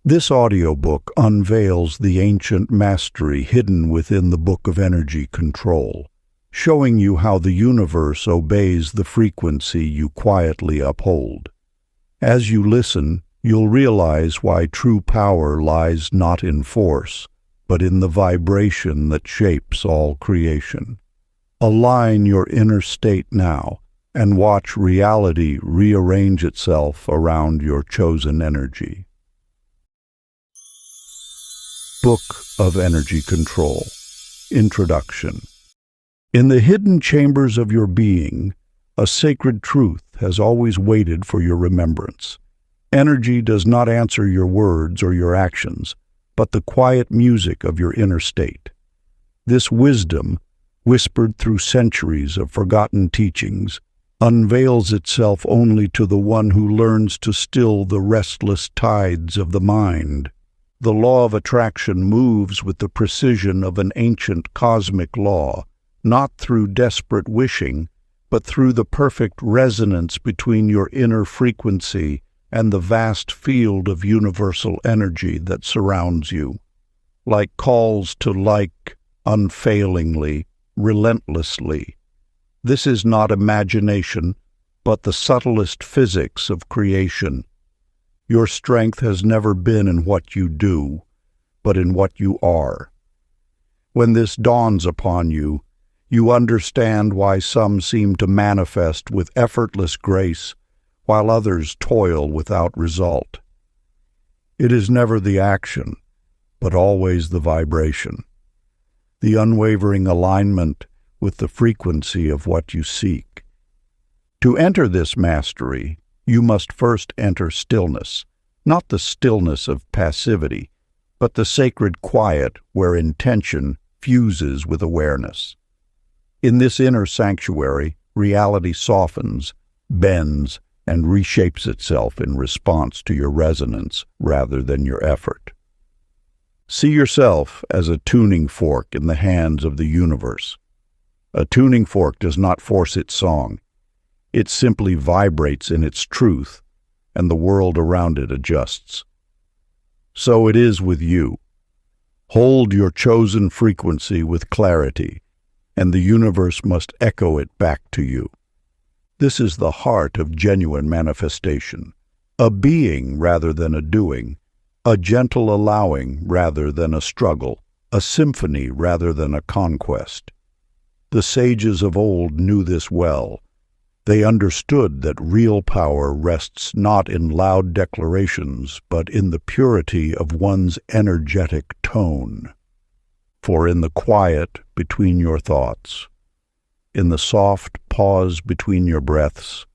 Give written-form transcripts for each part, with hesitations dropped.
This audiobook unveils the ancient mastery hidden within the Book of Energy Control, showing you how the universe obeys the frequency you quietly uphold. As you listen, you'll realize why true power lies not in force, but in the vibration that shapes all creation. Align your inner state now and watch reality rearrange itself around your chosen energy. Book of Energy Control. Introduction. In the hidden chambers of your being, a sacred truth has always waited for your remembrance. Energy does not answer your words or your actions, but the quiet music of your inner state. This wisdom, whispered through centuries of forgotten teachings, unveils itself only to the one who learns to still the restless tides of the mind. The law of attraction moves with the precision of an ancient cosmic law, not through desperate wishing, but through the perfect resonance between your inner frequency and the vast field of universal energy that surrounds you. Like calls to like, unfailingly, relentlessly. This is not imagination, but the subtlest physics of creation. Your strength has never been in what you do, but in what you are. When this dawns upon you, you understand why some seem to manifest with effortless grace, while others toil without result. It is never the action, but always the vibration, the unwavering alignment with the frequency of what you seek. To enter this mastery, you must first enter stillness, not the stillness of passivity, but the sacred quiet where intention fuses with awareness. In this inner sanctuary, reality softens, bends, and reshapes itself in response to your resonance rather than your effort. See yourself as a tuning fork in the hands of the universe. A tuning fork does not force its song. It simply vibrates in its truth, and the world around it adjusts. So it is with you. Hold your chosen frequency with clarity, and the universe must echo it back to you. This is the heart of genuine manifestation, a being rather than a doing, a gentle allowing rather than a struggle, a symphony rather than a conquest. The sages of old knew this well. They understood that real power rests not in loud declarations, but in the purity of one's energetic tone. For in the quiet between your thoughts, in the soft pause between your breaths,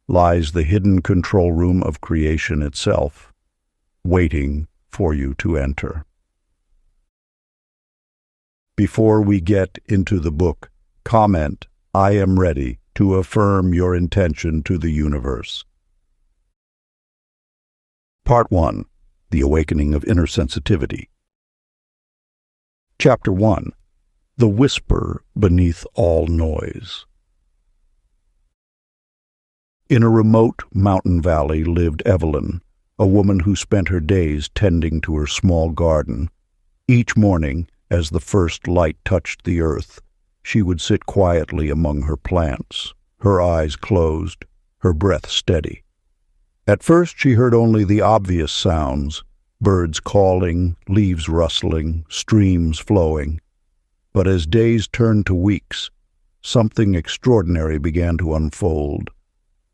lies the hidden control room of creation itself, waiting for you to enter. Before we get into the book, comment, "I am ready," to affirm your intention to the universe. Part 1. The Awakening of Inner Sensitivity. Chapter 1. The Whisper Beneath All Noise. In a remote mountain valley lived Evelyn, a woman who spent her days tending to her small garden. Each morning, as the first light touched the earth, she would sit quietly among her plants, her eyes closed, her breath steady. At first she heard only the obvious sounds, birds calling, leaves rustling, streams flowing. But as days turned to weeks, something extraordinary began to unfold.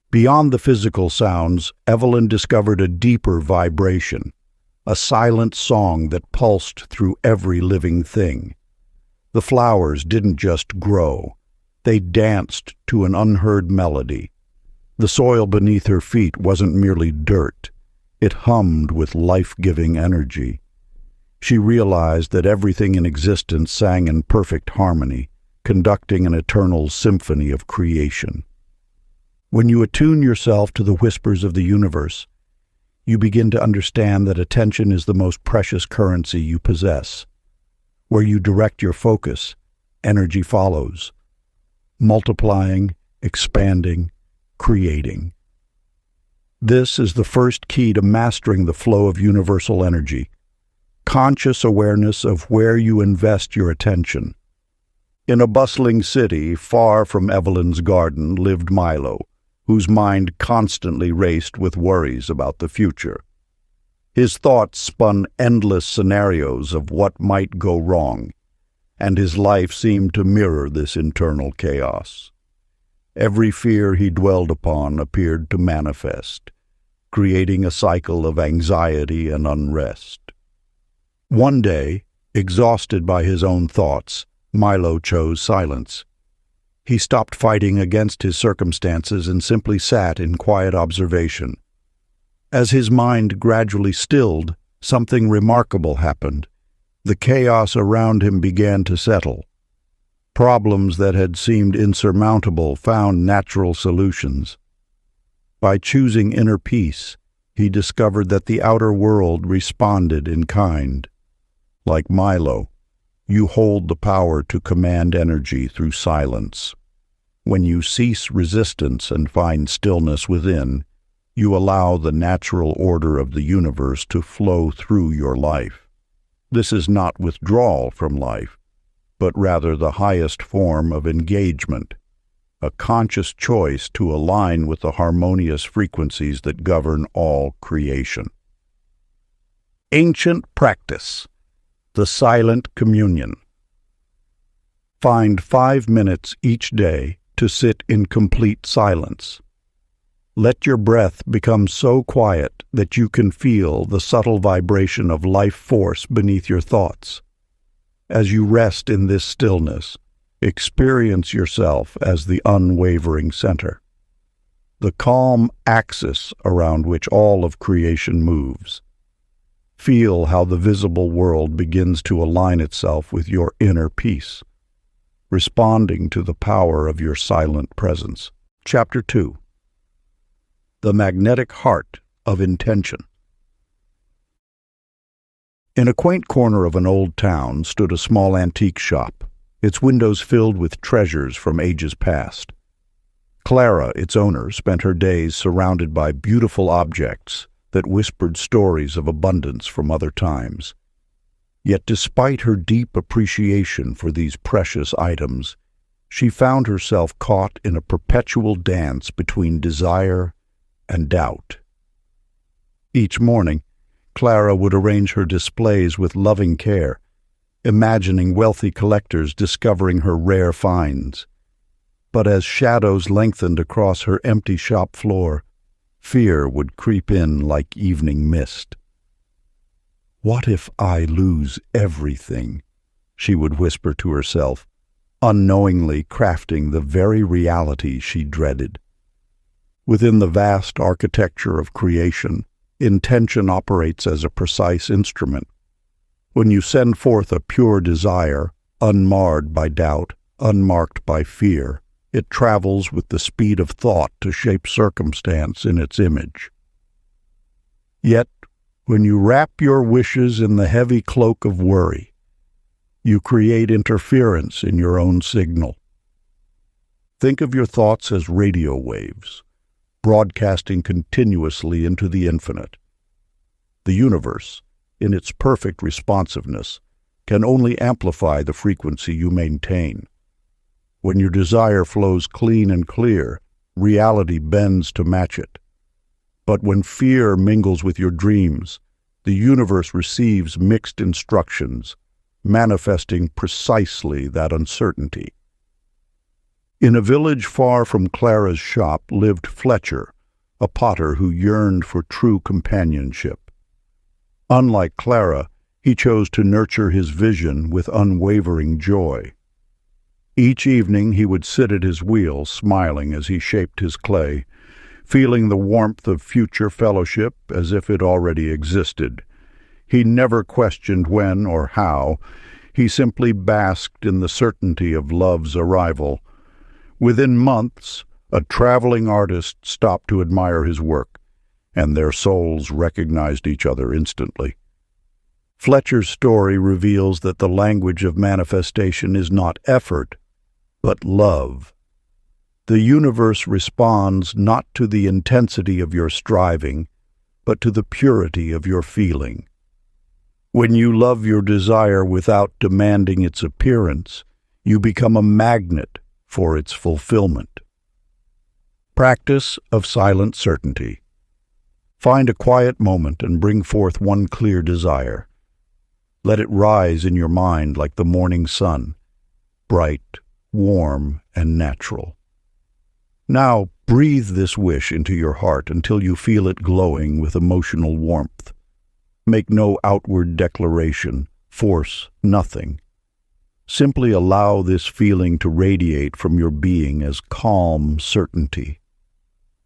Beyond the physical sounds, Evelyn discovered a deeper vibration, a silent song that pulsed through every living thing. The flowers didn't just grow. They danced to an unheard melody. The soil beneath her feet wasn't merely dirt. It hummed with life-giving energy. She realized that everything in existence sang in perfect harmony, conducting an eternal symphony of creation. When you attune yourself to the whispers of the universe, you begin to understand that attention is the most precious currency you possess. Where you direct your focus, energy follows, multiplying, expanding, creating. This is the first key to mastering the flow of universal energy. Conscious awareness of where you invest your attention. In a bustling city far from Evelyn's garden lived Milo, whose mind constantly raced with worries about the future. His thoughts spun endless scenarios of what might go wrong, and his life seemed to mirror this internal chaos. Every fear he dwelled upon appeared to manifest, creating a cycle of anxiety and unrest. One day, exhausted by his own thoughts, Milo chose silence. He stopped fighting against his circumstances and simply sat in quiet observation. As his mind gradually stilled, something remarkable happened. The chaos around him began to settle. Problems that had seemed insurmountable found natural solutions. By choosing inner peace, he discovered that the outer world responded in kind. Like Milo, you hold the power to command energy through silence. When you cease resistance and find stillness within, you allow the natural order of the universe to flow through your life. This is not withdrawal from life, but rather the highest form of engagement, a conscious choice to align with the harmonious frequencies that govern all creation. Ancient practice. The silent communion. Find 5 minutes each day to sit in complete silence. Let your breath become so quiet that you can feel the subtle vibration of life force beneath your thoughts. As you rest in this stillness, experience yourself as the unwavering center, the calm axis around which all of creation moves. Feel how the visible world begins to align itself with your inner peace, responding to the power of your silent presence. Chapter 2. The Magnetic Heart of Intention. In a quaint corner of an old town stood a small antique shop, its windows filled with treasures from ages past. Clara, its owner, spent her days surrounded by beautiful objects that whispered stories of abundance from other times. Yet despite her deep appreciation for these precious items, she found herself caught in a perpetual dance between desire and doubt. Each morning, Clara would arrange her displays with loving care, imagining wealthy collectors discovering her rare finds. But as shadows lengthened across her empty shop floor, fear would creep in like evening mist. "What if I lose everything?" she would whisper to herself, unknowingly crafting the very reality she dreaded. Within the vast architecture of creation, intention operates as a precise instrument. When you send forth a pure desire, unmarred by doubt, unmarked by fear, it travels with the speed of thought to shape circumstance in its image. Yet, when you wrap your wishes in the heavy cloak of worry, you create interference in your own signal. Think of your thoughts as radio waves, broadcasting continuously into the infinite. The universe, in its perfect responsiveness, can only amplify the frequency you maintain. When your desire flows clean and clear, reality bends to match it. But when fear mingles with your dreams, the universe receives mixed instructions, manifesting precisely that uncertainty. In a village far from Clara's shop lived Fletcher, a potter who yearned for true companionship. Unlike Clara, he chose to nurture his vision with unwavering joy. Each evening he would sit at his wheel, smiling as he shaped his clay, feeling the warmth of future fellowship as if it already existed. He never questioned when or how. He simply basked in the certainty of love's arrival. Within months, a traveling artist stopped to admire his work, and their souls recognized each other instantly. Fletcher's story reveals that the language of manifestation is not effort, but love. The universe responds not to the intensity of your striving, but to the purity of your feeling. When you love your desire without demanding its appearance, you become a magnet for its fulfillment. Practice of silent certainty. Find a quiet moment and bring forth one clear desire. Let it rise in your mind like the morning sun, bright, warm, and natural. Now, breathe this wish into your heart until you feel it glowing with emotional warmth. Make no outward declaration, force nothing. Simply allow this feeling to radiate from your being as calm certainty.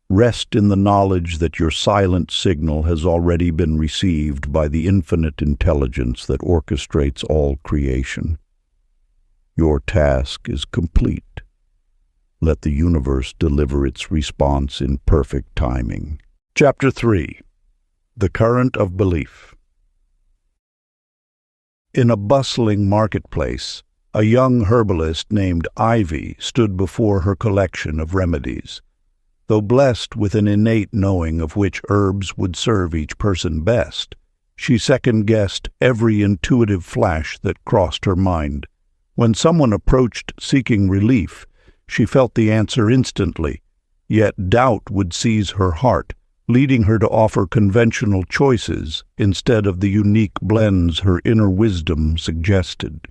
Rest in the knowledge that your silent signal has already been received by the infinite intelligence that orchestrates all creation. Your task is complete. Let the universe deliver its response in perfect timing. Chapter 3. The Current of Belief. In a bustling marketplace, a young herbalist named Ivy stood before her collection of remedies. Though blessed with an innate knowing of which herbs would serve each person best, she second-guessed every intuitive flash that crossed her mind. When someone approached seeking relief, she felt the answer instantly, yet doubt would seize her heart, leading her to offer conventional choices instead of the unique blends her inner wisdom suggested.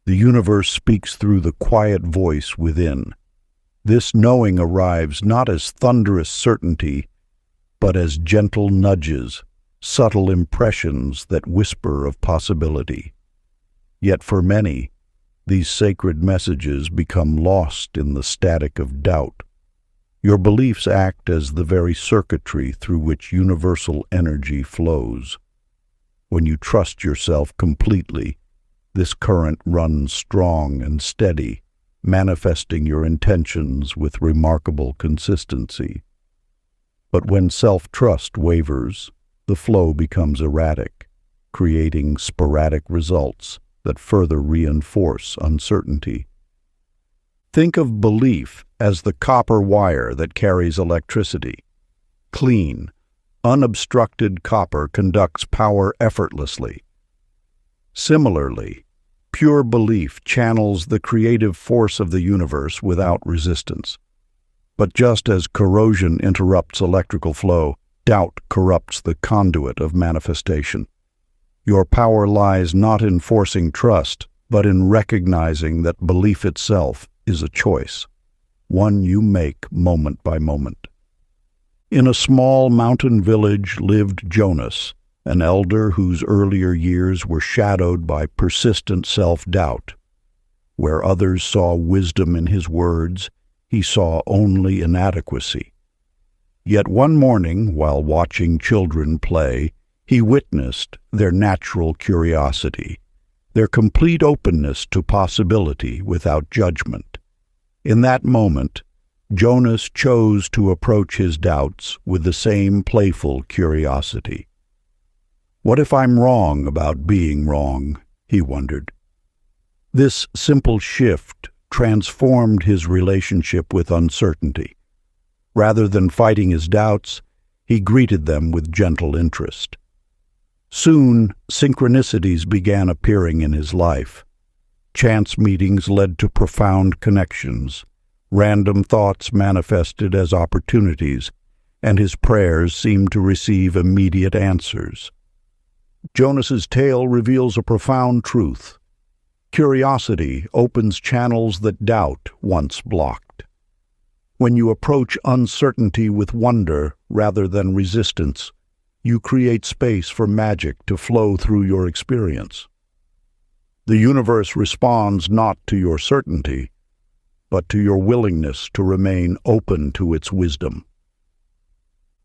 The universe speaks through the quiet voice within. This knowing arrives not as thunderous certainty, but as gentle nudges, subtle impressions that whisper of possibility. Yet for many, these sacred messages become lost in the static of doubt. Your beliefs act as the very circuitry through which universal energy flows. When you trust yourself completely, this current runs strong and steady, manifesting your intentions with remarkable consistency. But when self-trust wavers, the flow becomes erratic, creating sporadic results that further reinforce uncertainty. Think of belief as the copper wire that carries electricity. Clean, unobstructed copper conducts power effortlessly. Similarly, pure belief channels the creative force of the universe without resistance. But just as corrosion interrupts electrical flow, doubt corrupts the conduit of manifestation. Your power lies not in forcing trust, but in recognizing that belief itself is a choice, one you make moment by moment. In a small mountain village lived Jonas, an elder whose earlier years were shadowed by persistent self-doubt. Where others saw wisdom in his words, he saw only inadequacy. Yet one morning, while watching children play, he witnessed their natural curiosity, their complete openness to possibility without judgment. In that moment, Jonas chose to approach his doubts with the same playful curiosity. What if I'm wrong about being wrong? He wondered. This simple shift transformed his relationship with uncertainty. Rather than fighting his doubts, he greeted them with gentle interest. Soon, synchronicities began appearing in his life. Chance meetings led to profound connections. Random thoughts manifested as opportunities, and his prayers seemed to receive immediate answers. Jonas's tale reveals a profound truth. Curiosity opens channels that doubt once blocked. When you approach uncertainty with wonder rather than resistance, you create space for magic to flow through your experience. The universe responds not to your certainty, but to your willingness to remain open to its wisdom.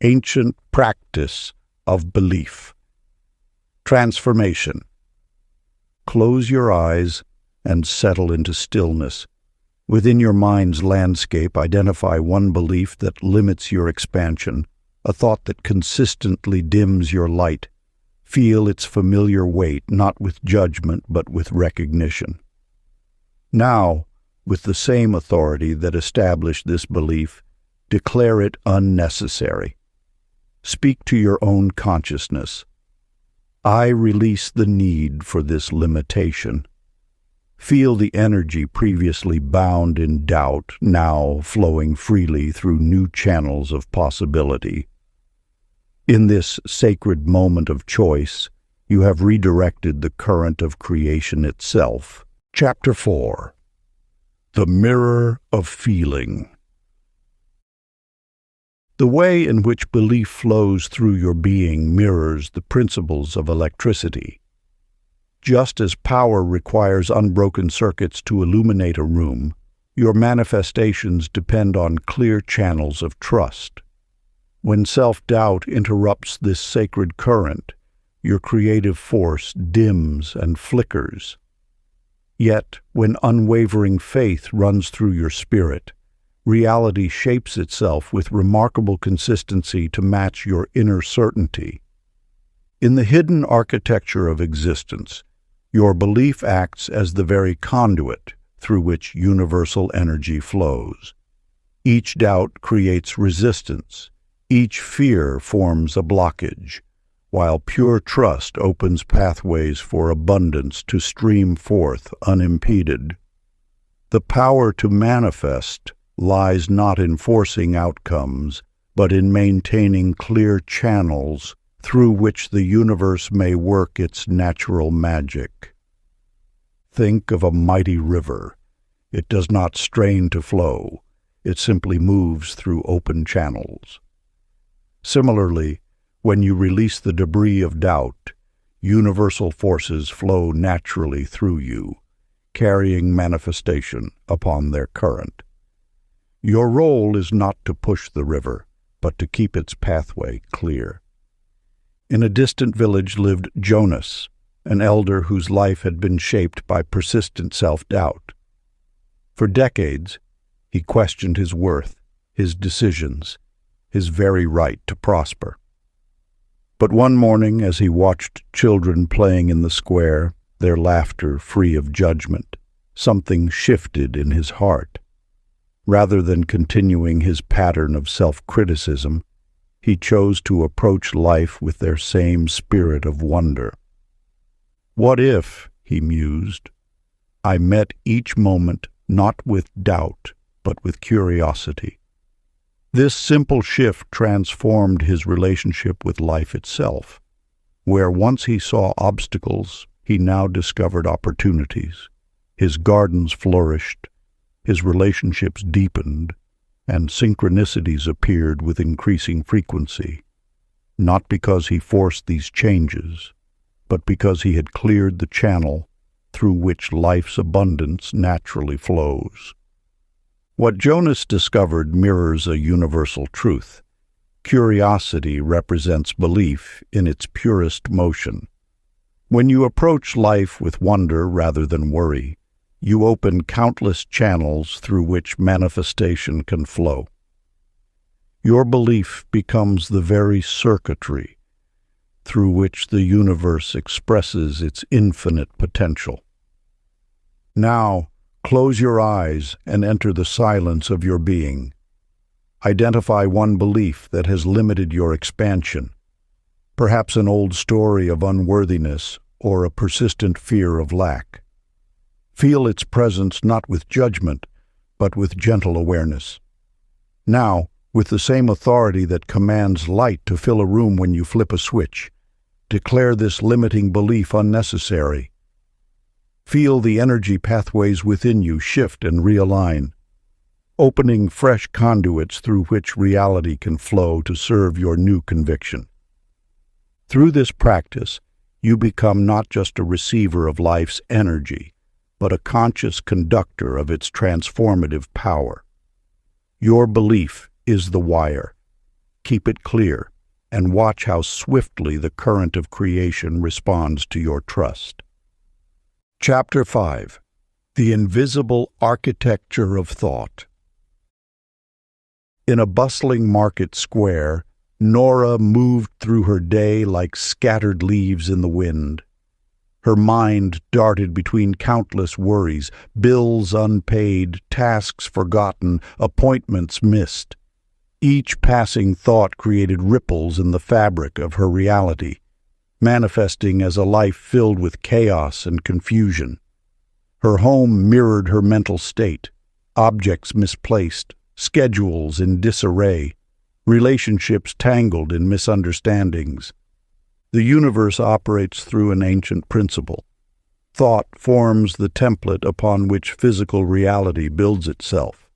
Ancient practice of belief. Transformation. Close your eyes and settle into stillness. Within your mind's landscape, identify one belief that limits your expansion, a thought that consistently dims your light. Feel its familiar weight, not with judgment, but with recognition. Now, with the same authority that established this belief, declare it unnecessary. Speak to your own consciousness. I release the need for this limitation. Feel the energy previously bound in doubt now flowing freely through new channels of possibility. In this sacred moment of choice, you have redirected the current of creation itself. Chapter 4. The Mirror of Feeling. The way in which belief flows through your being mirrors the principles of electricity. Just as power requires unbroken circuits to illuminate a room, your manifestations depend on clear channels of trust. When self-doubt interrupts this sacred current, your creative force dims and flickers. Yet, when unwavering faith runs through your spirit, reality shapes itself with remarkable consistency to match your inner certainty. In the hidden architecture of existence, your belief acts as the very conduit through which universal energy flows. Each doubt creates resistance, each fear forms a blockage, while pure trust opens pathways for abundance to stream forth unimpeded. The power to manifest lies not in forcing outcomes, but in maintaining clear channels through which the universe may work its natural magic. Think of a mighty river. It does not strain to flow. It simply moves through open channels. Similarly, when you release the debris of doubt, universal forces flow naturally through you, carrying manifestation upon their current. Your role is not to push the river, but to keep its pathway clear. In a distant village lived Jonas, an elder whose life had been shaped by persistent self-doubt. For decades, he questioned his worth, his decisions, his very right to prosper. But one morning, as he watched children playing in the square, their laughter free of judgment, something shifted in his heart. Rather than continuing his pattern of self-criticism, he chose to approach life with their same spirit of wonder. What if, he mused, I met each moment not with doubt, but with curiosity? This simple shift transformed his relationship with life itself. Where once he saw obstacles, he now discovered opportunities. His gardens flourished, his relationships deepened, and synchronicities appeared with increasing frequency, not because he forced these changes, but because he had cleared the channel through which life's abundance naturally flows. What Jonas discovered mirrors a universal truth. Curiosity represents belief in its purest motion. When you approach life with wonder rather than worry, you open countless channels through which manifestation can flow. Your belief becomes the very circuitry through which the universe expresses its infinite potential. Now, close your eyes and enter the silence of your being. Identify one belief that has limited your expansion, perhaps an old story of unworthiness or a persistent fear of lack. Feel its presence not with judgment, but with gentle awareness. Now, with the same authority that commands light to fill a room when you flip a switch, declare this limiting belief unnecessary. Feel the energy pathways within you shift and realign, opening fresh conduits through which reality can flow to serve your new conviction. Through this practice, you become not just a receiver of life's energy, but a conscious conductor of its transformative power. Your belief is the wire. Keep it clear, and watch how swiftly the current of creation responds to your trust. Chapter 5. The Invisible Architecture of Thought. In a bustling market square, Nora moved through her day like scattered leaves in the wind. Her mind darted between countless worries, bills unpaid, tasks forgotten, appointments missed. Each passing thought created ripples in the fabric of her reality, manifesting as a life filled with chaos and confusion. Her home mirrored her mental state, objects misplaced, schedules in disarray, relationships tangled in misunderstandings. The universe operates through an ancient principle. Thought forms the template upon which physical reality builds itself.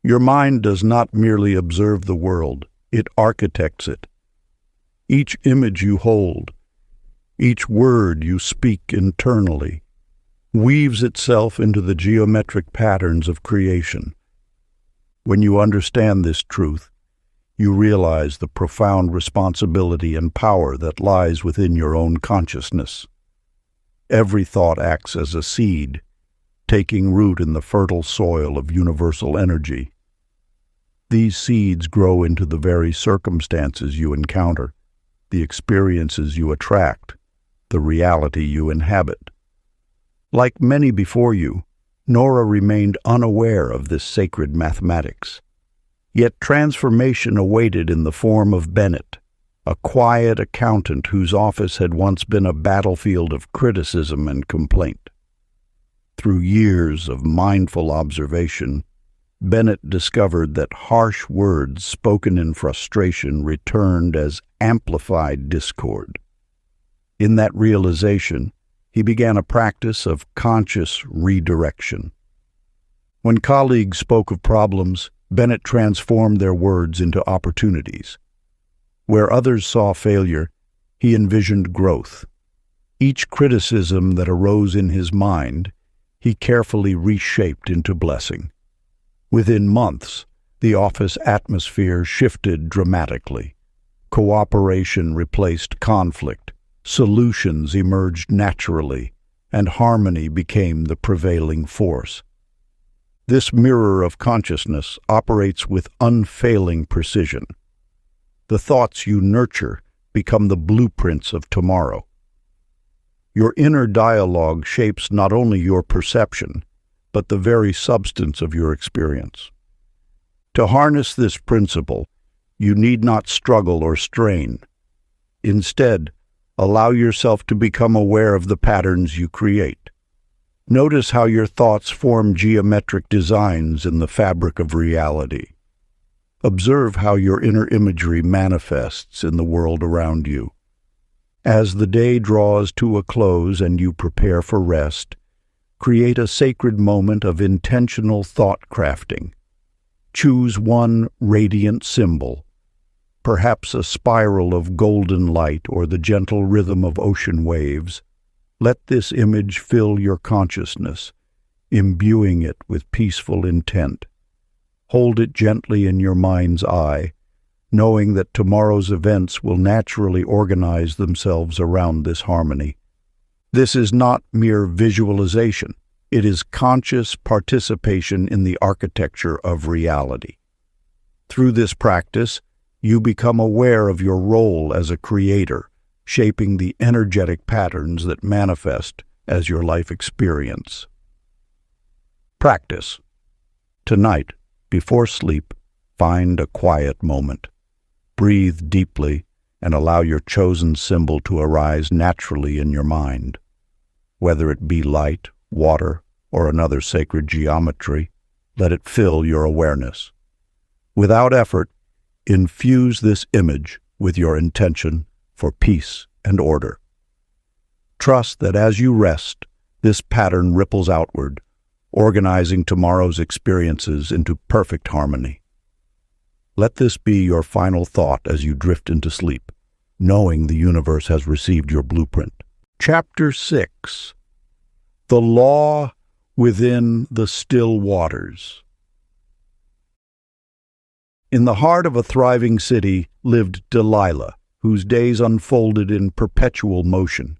Your mind does not merely observe the world, it architects it. Each image you hold, each word you speak internally, weaves itself into the geometric patterns of creation. When you understand this truth, you realize the profound responsibility and power that lies within your own consciousness. Every thought acts as a seed, taking root in the fertile soil of universal energy. These seeds grow into the very circumstances you encounter, the experiences you attract, the reality you inhabit. Like many before you, Nora remained unaware of this sacred mathematics. Yet transformation awaited in the form of Bennett, a quiet accountant whose office had once been a battlefield of criticism and complaint. Through years of mindful observation, Bennett discovered that harsh words spoken in frustration returned as amplified discord. In that realization, he began a practice of conscious redirection. When colleagues spoke of problems, Bennett transformed their words into opportunities. Where others saw failure, he envisioned growth. Each criticism that arose in his mind, he carefully reshaped into blessing. Within months, the office atmosphere shifted dramatically. Cooperation replaced conflict, solutions emerged naturally, and harmony became the prevailing force. This mirror of consciousness operates with unfailing precision. The thoughts you nurture become the blueprints of tomorrow. Your inner dialogue shapes not only your perception, but the very substance of your experience. To harness this principle, you need not struggle or strain. Instead, allow yourself to become aware of the patterns you create. Notice how your thoughts form geometric designs in the fabric of reality. Observe how your inner imagery manifests in the world around you. As the day draws to a close and you prepare for rest, create a sacred moment of intentional thought crafting. Choose one radiant symbol, perhaps a spiral of golden light or the gentle rhythm of ocean waves. Let this image fill your consciousness, imbuing it with peaceful intent. Hold it gently in your mind's eye, knowing that tomorrow's events will naturally organize themselves around this harmony. This is not mere visualization. It is conscious participation in the architecture of reality. Through this practice, you become aware of your role as a creator, shaping the energetic patterns that manifest as your life experience. Practice. Tonight, before sleep, find a quiet moment. Breathe deeply and allow your chosen symbol to arise naturally in your mind. Whether it be light, water, or another sacred geometry, let it fill your awareness. Without effort, infuse this image with your intention for peace and order. Trust that as you rest, this pattern ripples outward, organizing tomorrow's experiences into perfect harmony. Let this be your final thought as you drift into sleep, knowing the universe has received your blueprint. Chapter 6. The Law Within the Still Waters. In the heart of a thriving city lived Delilah, whose days unfolded in perpetual motion.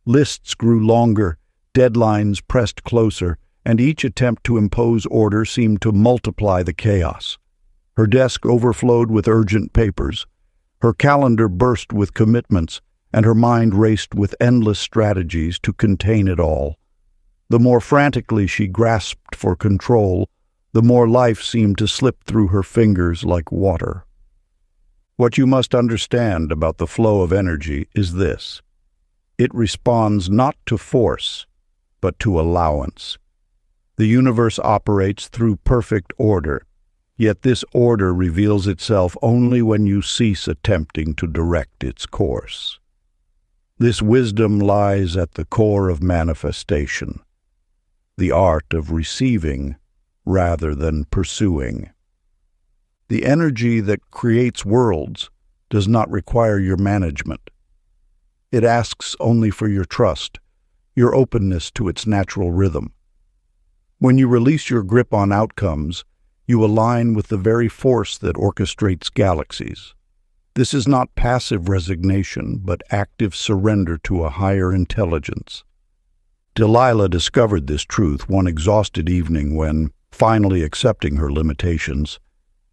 Lists grew longer, deadlines pressed closer, and each attempt to impose order seemed to multiply the chaos. Her desk overflowed with urgent papers. Her calendar burst with commitments, and her mind raced with endless strategies to contain it all. The more frantically she grasped for control, the more life seemed to slip through her fingers like water. What you must understand about the flow of energy is this: it responds not to force, but to allowance. The universe operates through perfect order, yet this order reveals itself only when you cease attempting to direct its course. This wisdom lies at the core of manifestation, the art of receiving rather than pursuing. The energy that creates worlds does not require your management. It asks only for your trust, your openness to its natural rhythm. When you release your grip on outcomes, you align with the very force that orchestrates galaxies. This is not passive resignation, but active surrender to a higher intelligence. Delilah discovered this truth one exhausted evening when, finally accepting her limitations,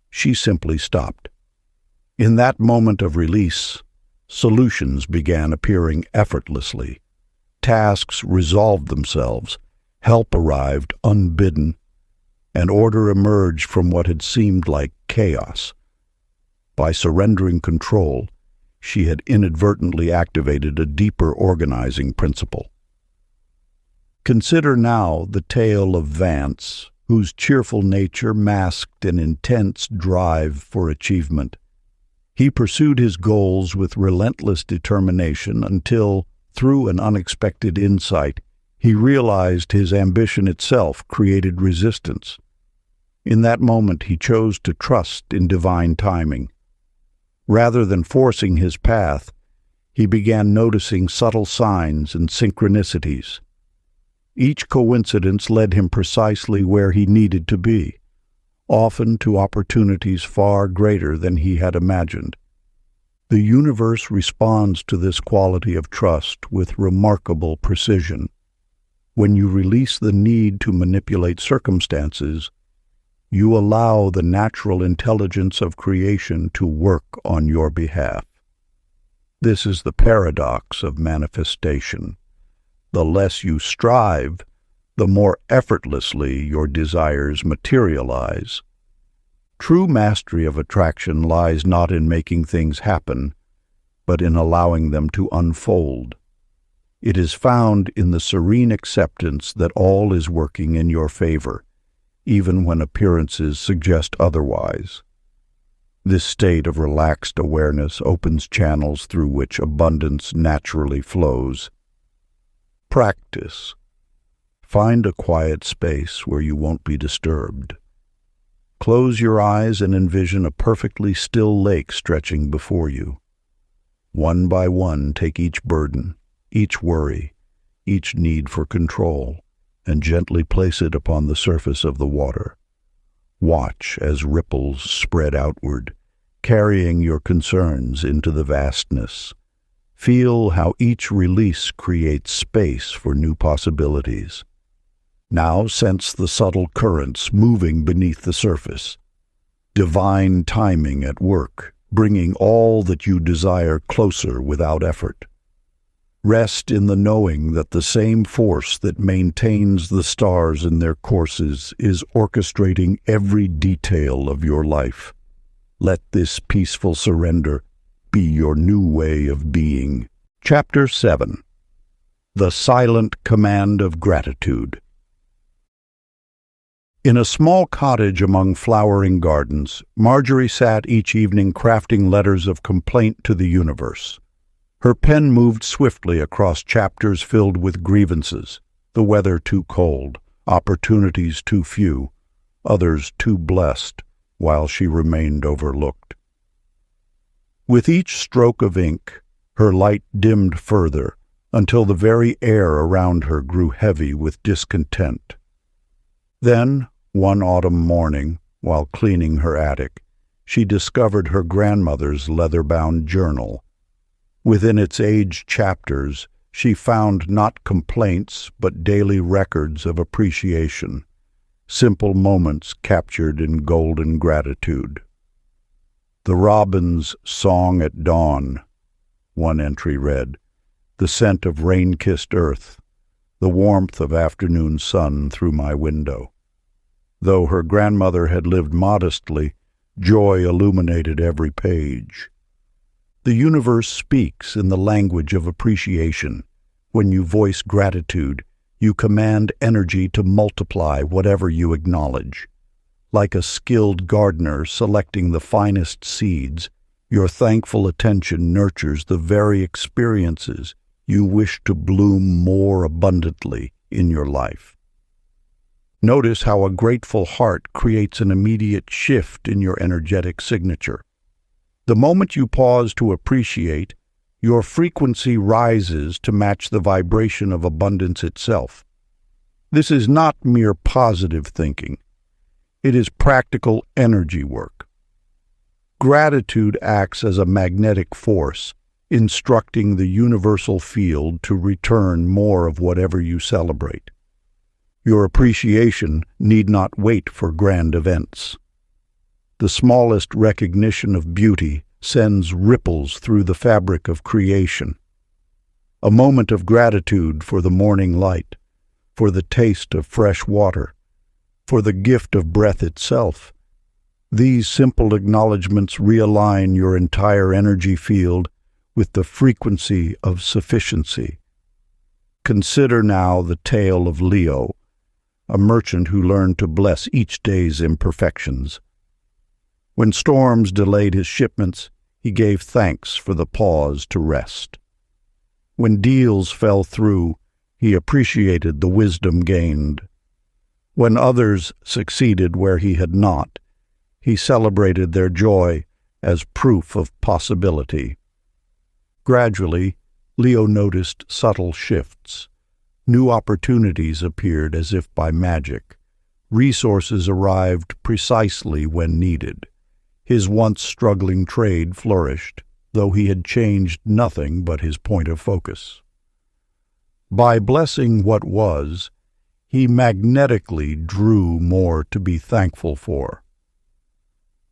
she simply stopped. In that moment of release, solutions began appearing effortlessly. Tasks resolved themselves, help arrived unbidden, and order emerged from what had seemed like chaos. By surrendering control, she had inadvertently activated a deeper organizing principle. Consider now the tale of Vance, whose cheerful nature masked an intense drive for achievement. He pursued his goals with relentless determination until, through an unexpected insight, he realized his ambition itself created resistance. In that moment, he chose to trust in divine timing. Rather than forcing his path, he began noticing subtle signs and synchronicities. Each coincidence led him precisely where he needed to be, often to opportunities far greater than he had imagined. The universe responds to this quality of trust with remarkable precision. When you release the need to manipulate circumstances, you allow the natural intelligence of creation to work on your behalf. This is the paradox of manifestation. The less you strive, the more effortlessly your desires materialize. True mastery of attraction lies not in making things happen, but in allowing them to unfold. It is found in the serene acceptance that all is working in your favor, even when appearances suggest otherwise. This state of relaxed awareness opens channels through which abundance naturally flows. Practice. Find a quiet space where you won't be disturbed. Close your eyes and envision a perfectly still lake stretching before you. One by one, take each burden, each worry, each need for control, and gently place it upon the surface of the water. Watch as ripples spread outward, carrying your concerns into the vastness. Feel how each release creates space for new possibilities. Now sense the subtle currents moving beneath the surface. Divine timing at work, bringing all that you desire closer without effort. Rest in the knowing that the same force that maintains the stars in their courses is orchestrating every detail of your life. Let this peaceful surrender be your new way of being. Chapter 7. The Silent Command of Gratitude. In a small cottage among flowering gardens, Marjorie sat each evening crafting letters of complaint to the universe. Her pen moved swiftly across chapters filled with grievances, the weather too cold, opportunities too few, others too blessed, while she remained overlooked. With each stroke of ink, her light dimmed further, until the very air around her grew heavy with discontent. Then, one autumn morning, while cleaning her attic, she discovered her grandmother's leather-bound journal. Within its aged chapters, she found not complaints but daily records of appreciation, simple moments captured in golden gratitude. The robin's song at dawn, one entry read, the scent of rain-kissed earth, the warmth of afternoon sun through my window. Though her grandmother had lived modestly, joy illuminated every page. The universe speaks in the language of appreciation. When you voice gratitude, you command energy to multiply whatever you acknowledge. Like a skilled gardener selecting the finest seeds, your thankful attention nurtures the very experiences you wish to bloom more abundantly in your life. Notice how a grateful heart creates an immediate shift in your energetic signature. The moment you pause to appreciate, your frequency rises to match the vibration of abundance itself. This is not mere positive thinking. It is practical energy work. Gratitude acts as a magnetic force, instructing the universal field to return more of whatever you celebrate. Your appreciation need not wait for grand events. The smallest recognition of beauty sends ripples through the fabric of creation. A moment of gratitude for the morning light, for the taste of fresh water, for the gift of breath itself. These simple acknowledgments realign your entire energy field with the frequency of sufficiency. Consider now the tale of Leo, a merchant who learned to bless each day's imperfections. When storms delayed his shipments, he gave thanks for the pause to rest. When deals fell through, he appreciated the wisdom gained. When others succeeded where he had not, he celebrated their joy as proof of possibility. Gradually, Leo noticed subtle shifts. New opportunities appeared as if by magic. Resources arrived precisely when needed. His once struggling trade flourished, though he had changed nothing but his point of focus. By blessing what was, he magnetically drew more to be thankful for.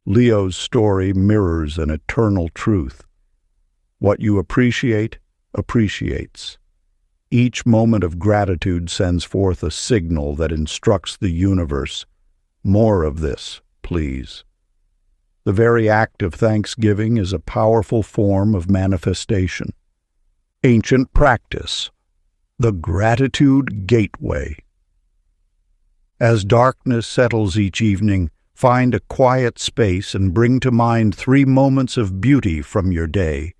Leo's story mirrors an eternal truth. What you appreciate, appreciates. Each moment of gratitude sends forth a signal that instructs the universe, more of this, please. The very act of thanksgiving is a powerful form of manifestation. Ancient practice, the gratitude gateway. As darkness settles each evening, find a quiet space and bring to mind 3 moments of beauty from your day.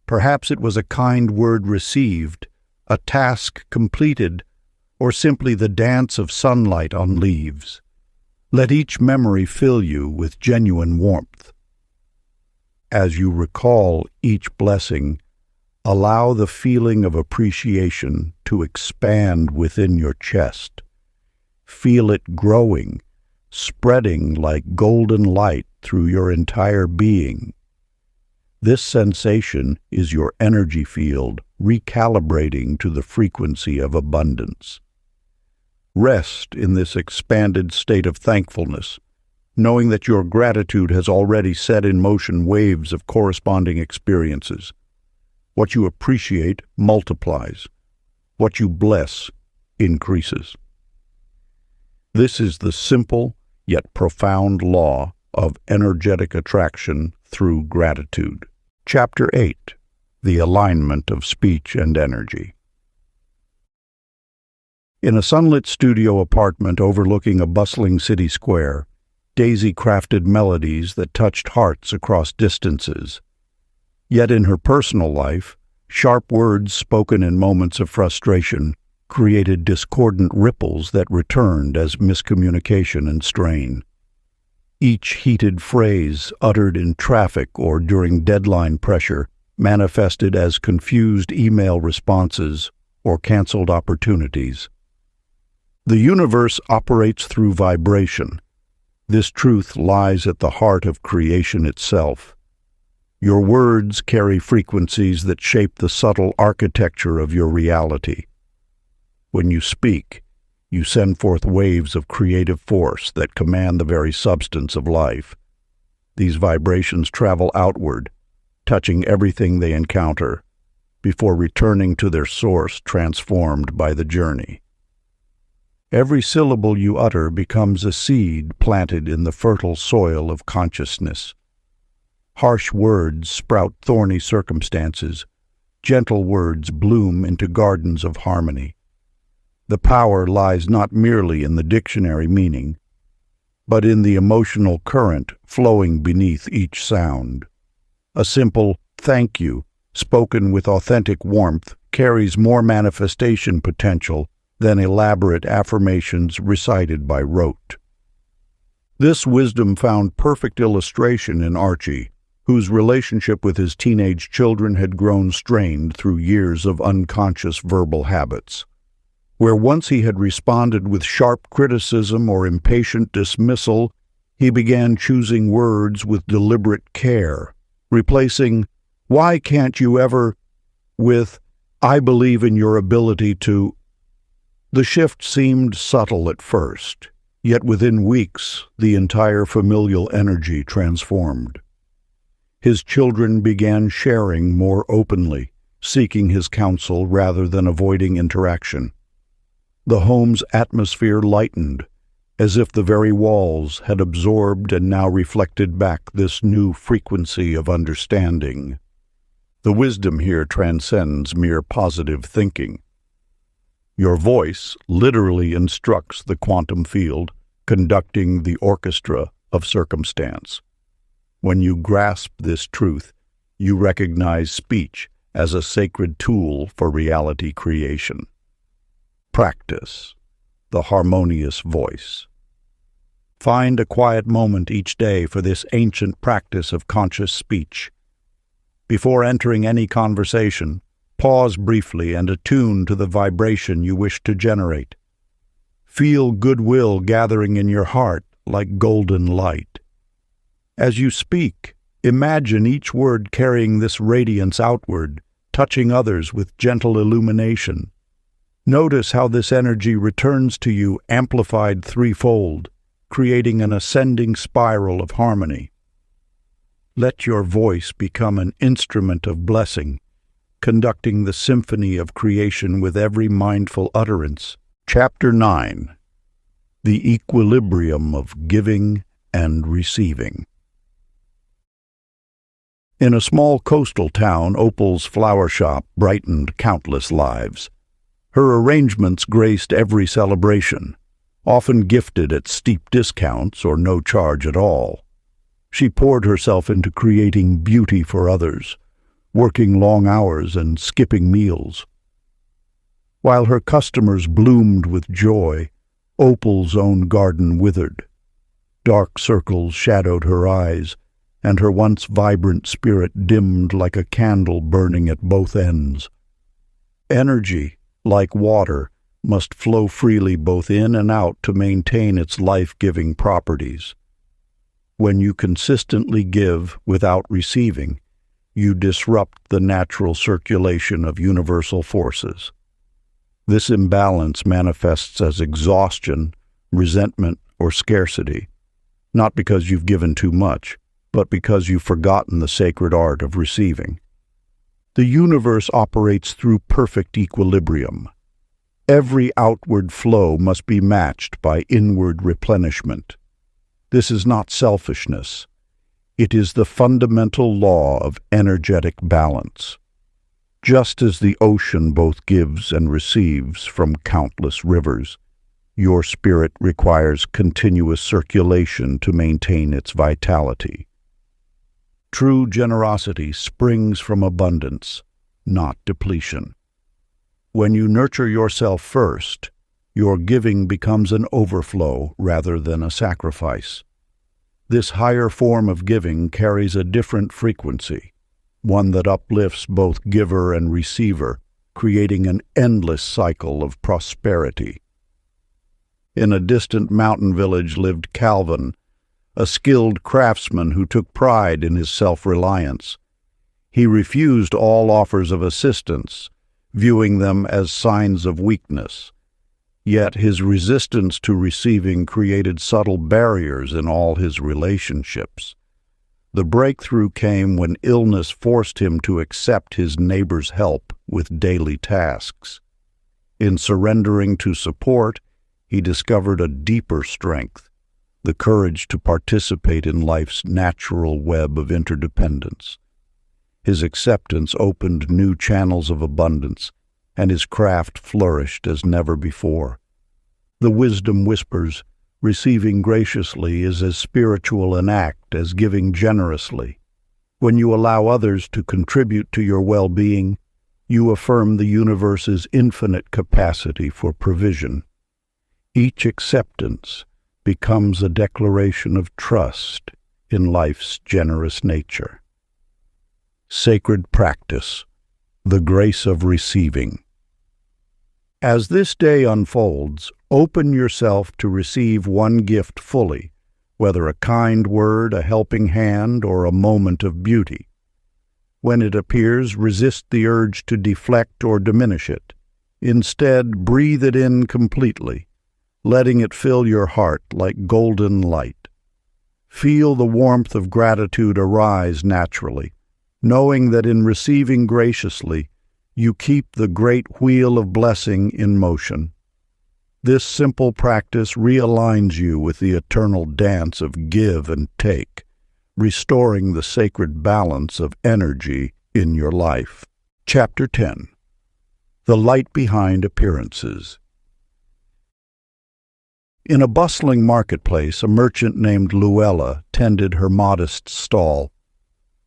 Perhaps it was a kind word received, a task completed, or simply the dance of sunlight on leaves. Let each memory fill you with genuine warmth. As you recall each blessing, allow the feeling of appreciation to expand within your chest. Feel it growing, spreading like golden light through your entire being. This sensation is your energy field recalibrating to the frequency of abundance. Rest in this expanded state of thankfulness, knowing that your gratitude has already set in motion waves of corresponding experiences. What you appreciate multiplies. What you bless increases. This is the simple yet profound law of energetic attraction through gratitude. Chapter 8. The Alignment of Speech and Energy. In a sunlit studio apartment overlooking a bustling city square, Daisy crafted melodies that touched hearts across distances. Yet in her personal life, sharp words spoken in moments of frustration created discordant ripples that returned as miscommunication and strain. Each heated phrase uttered in traffic or during deadline pressure manifested as confused email responses or canceled opportunities. The universe operates through vibration. This truth lies at the heart of creation itself. Your words carry frequencies that shape the subtle architecture of your reality. When you speak, you send forth waves of creative force that command the very substance of life. These vibrations travel outward, touching everything they encounter, before returning to their source transformed by the journey. Every syllable you utter becomes a seed planted in the fertile soil of consciousness. Harsh words sprout thorny circumstances. Gentle words bloom into gardens of harmony. The power lies not merely in the dictionary meaning, but in the emotional current flowing beneath each sound. A simple "thank you," spoken with authentic warmth, carries more manifestation potential than elaborate affirmations recited by rote. This wisdom found perfect illustration in Archie, whose relationship with his teenage children had grown strained through years of unconscious verbal habits. Where once he had responded with sharp criticism or impatient dismissal, he began choosing words with deliberate care, replacing "why can't you ever" with "I believe in your ability to." The shift seemed subtle at first, yet within weeks the entire familial energy transformed. His children began sharing more openly, seeking his counsel rather than avoiding interaction. The home's atmosphere lightened, as if the very walls had absorbed and now reflected back this new frequency of understanding. The wisdom here transcends mere positive thinking. Your voice literally instructs the quantum field, conducting the orchestra of circumstance. When you grasp this truth, you recognize speech as a sacred tool for reality creation. Practice the harmonious voice. Find a quiet moment each day for this ancient practice of conscious speech. Before entering any conversation, pause briefly and attune to the vibration you wish to generate. Feel goodwill gathering in your heart like golden light. As you speak, imagine each word carrying this radiance outward, touching others with gentle illumination. Notice how this energy returns to you amplified threefold, creating an ascending spiral of harmony. Let your voice become an instrument of blessing, conducting the symphony of creation with every mindful utterance. Chapter 9. The Equilibrium of Giving and Receiving. In a small coastal town, Opal's flower shop brightened countless lives. Her arrangements graced every celebration, often gifted at steep discounts or no charge at all. She poured herself into creating beauty for others, working long hours and skipping meals. While her customers bloomed with joy, Opal's own garden withered. Dark circles shadowed her eyes, and her once vibrant spirit dimmed like a candle burning at both ends. Energy, like water, must flow freely both in and out to maintain its life-giving properties. When you consistently give without receiving, you disrupt the natural circulation of universal forces. This imbalance manifests as exhaustion, resentment, or scarcity, not because you've given too much, but because you've forgotten the sacred art of receiving. The universe operates through perfect equilibrium. Every outward flow must be matched by inward replenishment. This is not selfishness. It is the fundamental law of energetic balance. Just as the ocean both gives and receives from countless rivers, your spirit requires continuous circulation to maintain its vitality. True generosity springs from abundance, not depletion. When you nurture yourself first, your giving becomes an overflow rather than a sacrifice. This higher form of giving carries a different frequency, one that uplifts both giver and receiver, creating an endless cycle of prosperity. In a distant mountain village lived Calvin, a skilled craftsman who took pride in his self-reliance. He refused all offers of assistance, viewing them as signs of weakness. Yet his resistance to receiving created subtle barriers in all his relationships. The breakthrough came when illness forced him to accept his neighbor's help with daily tasks. In surrendering to support, he discovered a deeper strength, the courage to participate in life's natural web of interdependence. His acceptance opened new channels of abundance, and his craft flourished as never before. The wisdom whispers, receiving graciously is as spiritual an act as giving generously. When you allow others to contribute to your well-being, you affirm the universe's infinite capacity for provision. Each acceptance becomes a declaration of trust in life's generous nature. Sacred practice, the grace of receiving. As this day unfolds, open yourself to receive one gift fully, whether a kind word, a helping hand, or a moment of beauty. When it appears, resist the urge to deflect or diminish it. Instead, breathe it in completely, letting it fill your heart like golden light. Feel the warmth of gratitude arise naturally, knowing that in receiving graciously, you keep the great wheel of blessing in motion. This simple practice realigns you with the eternal dance of give and take, restoring the sacred balance of energy in your life. Chapter 10. The Light Behind Appearances. In a bustling marketplace, a merchant named Luella tended her modest stall.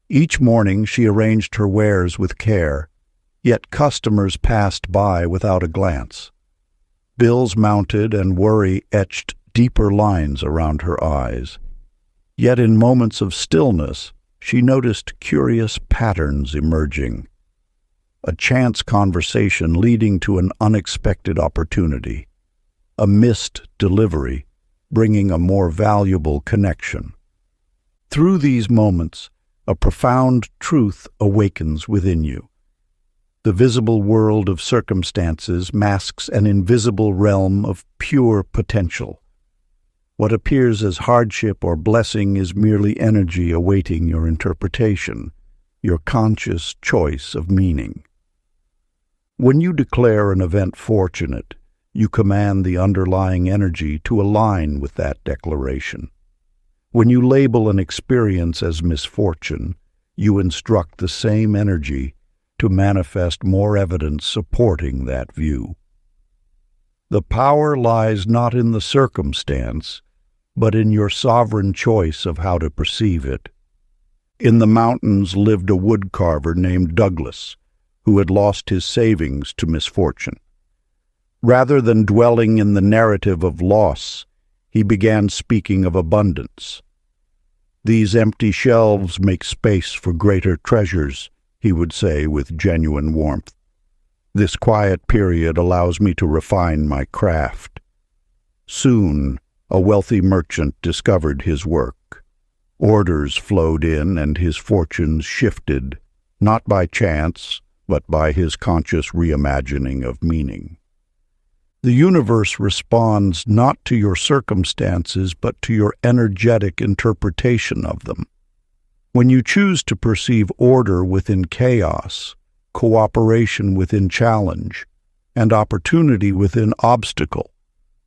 Each morning she arranged her wares with care, yet customers passed by without a glance. Bills mounted and worry etched deeper lines around her eyes. Yet in moments of stillness, she noticed curious patterns emerging. A chance conversation leading to an unexpected opportunity. A missed delivery bringing a more valuable connection. Through these moments, a profound truth awakens within you. The visible world of circumstances masks an invisible realm of pure potential. What appears as hardship or blessing is merely energy awaiting your interpretation, your conscious choice of meaning. When you declare an event fortunate, you command the underlying energy to align with that declaration. When you label an experience as misfortune, you instruct the same energy to manifest more evidence supporting that view. The power lies not in the circumstance, but in your sovereign choice of how to perceive it. In the mountains lived a woodcarver named Douglas, who had lost his savings to misfortune. Rather than dwelling in the narrative of loss, he began speaking of abundance. "These empty shelves make space for greater treasures," he would say with genuine warmth. "This quiet period allows me to refine my craft." Soon, a wealthy merchant discovered his work. Orders flowed in and his fortunes shifted, not by chance, but by his conscious reimagining of meaning. The universe responds not to your circumstances, but to your energetic interpretation of them. When you choose to perceive order within chaos, cooperation within challenge, and opportunity within obstacle,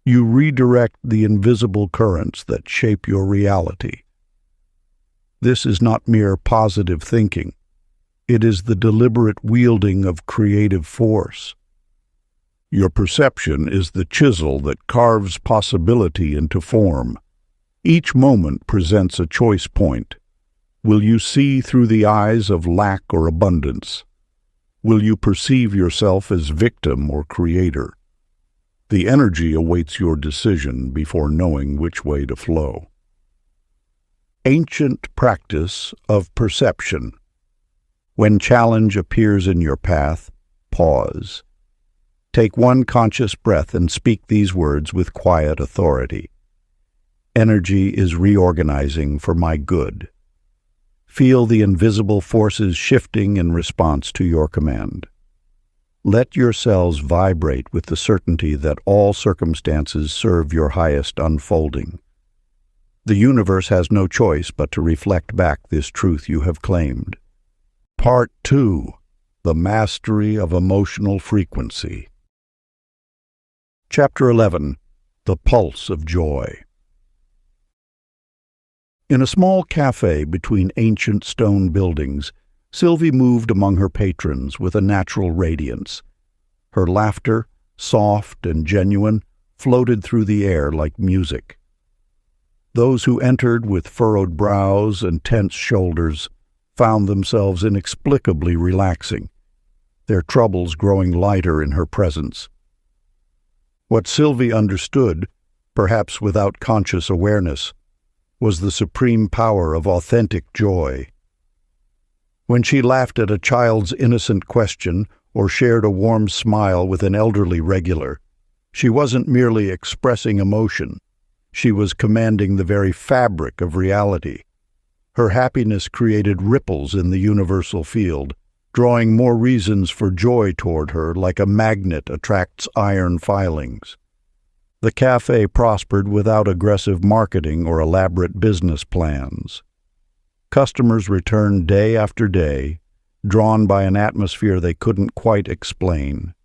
you redirect the invisible currents that shape your reality. This is not mere positive thinking. It is the deliberate wielding of creative force. Your perception is the chisel that carves possibility into form. Each moment presents a choice point. Will you see through the eyes of lack or abundance? Will you perceive yourself as victim or creator? The energy awaits your decision before knowing which way to flow. Ancient practice of perception. When challenge appears in your path, pause. Take one conscious breath and speak these words with quiet authority. Energy is reorganizing for my good. Feel the invisible forces shifting in response to your command. Let your cells vibrate with the certainty that all circumstances serve your highest unfolding. The universe has no choice but to reflect back this truth you have claimed. Part 2. The Mastery of Emotional Frequency. Chapter 11. The Pulse of Joy. In a small cafe between ancient stone buildings, Sylvie moved among her patrons with a natural radiance. Her laughter, soft and genuine, floated through the air like music. Those who entered with furrowed brows and tense shoulders found themselves inexplicably relaxing, their troubles growing lighter in her presence. What Sylvie understood, perhaps without conscious awareness, was the supreme power of authentic joy. When she laughed at a child's innocent question or shared a warm smile with an elderly regular, she wasn't merely expressing emotion. She was commanding the very fabric of reality. Her happiness created ripples in the universal field, drawing more reasons for joy toward her like a magnet attracts iron filings. The cafe prospered without aggressive marketing or elaborate business plans. Customers returned day after day, drawn by an atmosphere they couldn't quite explain.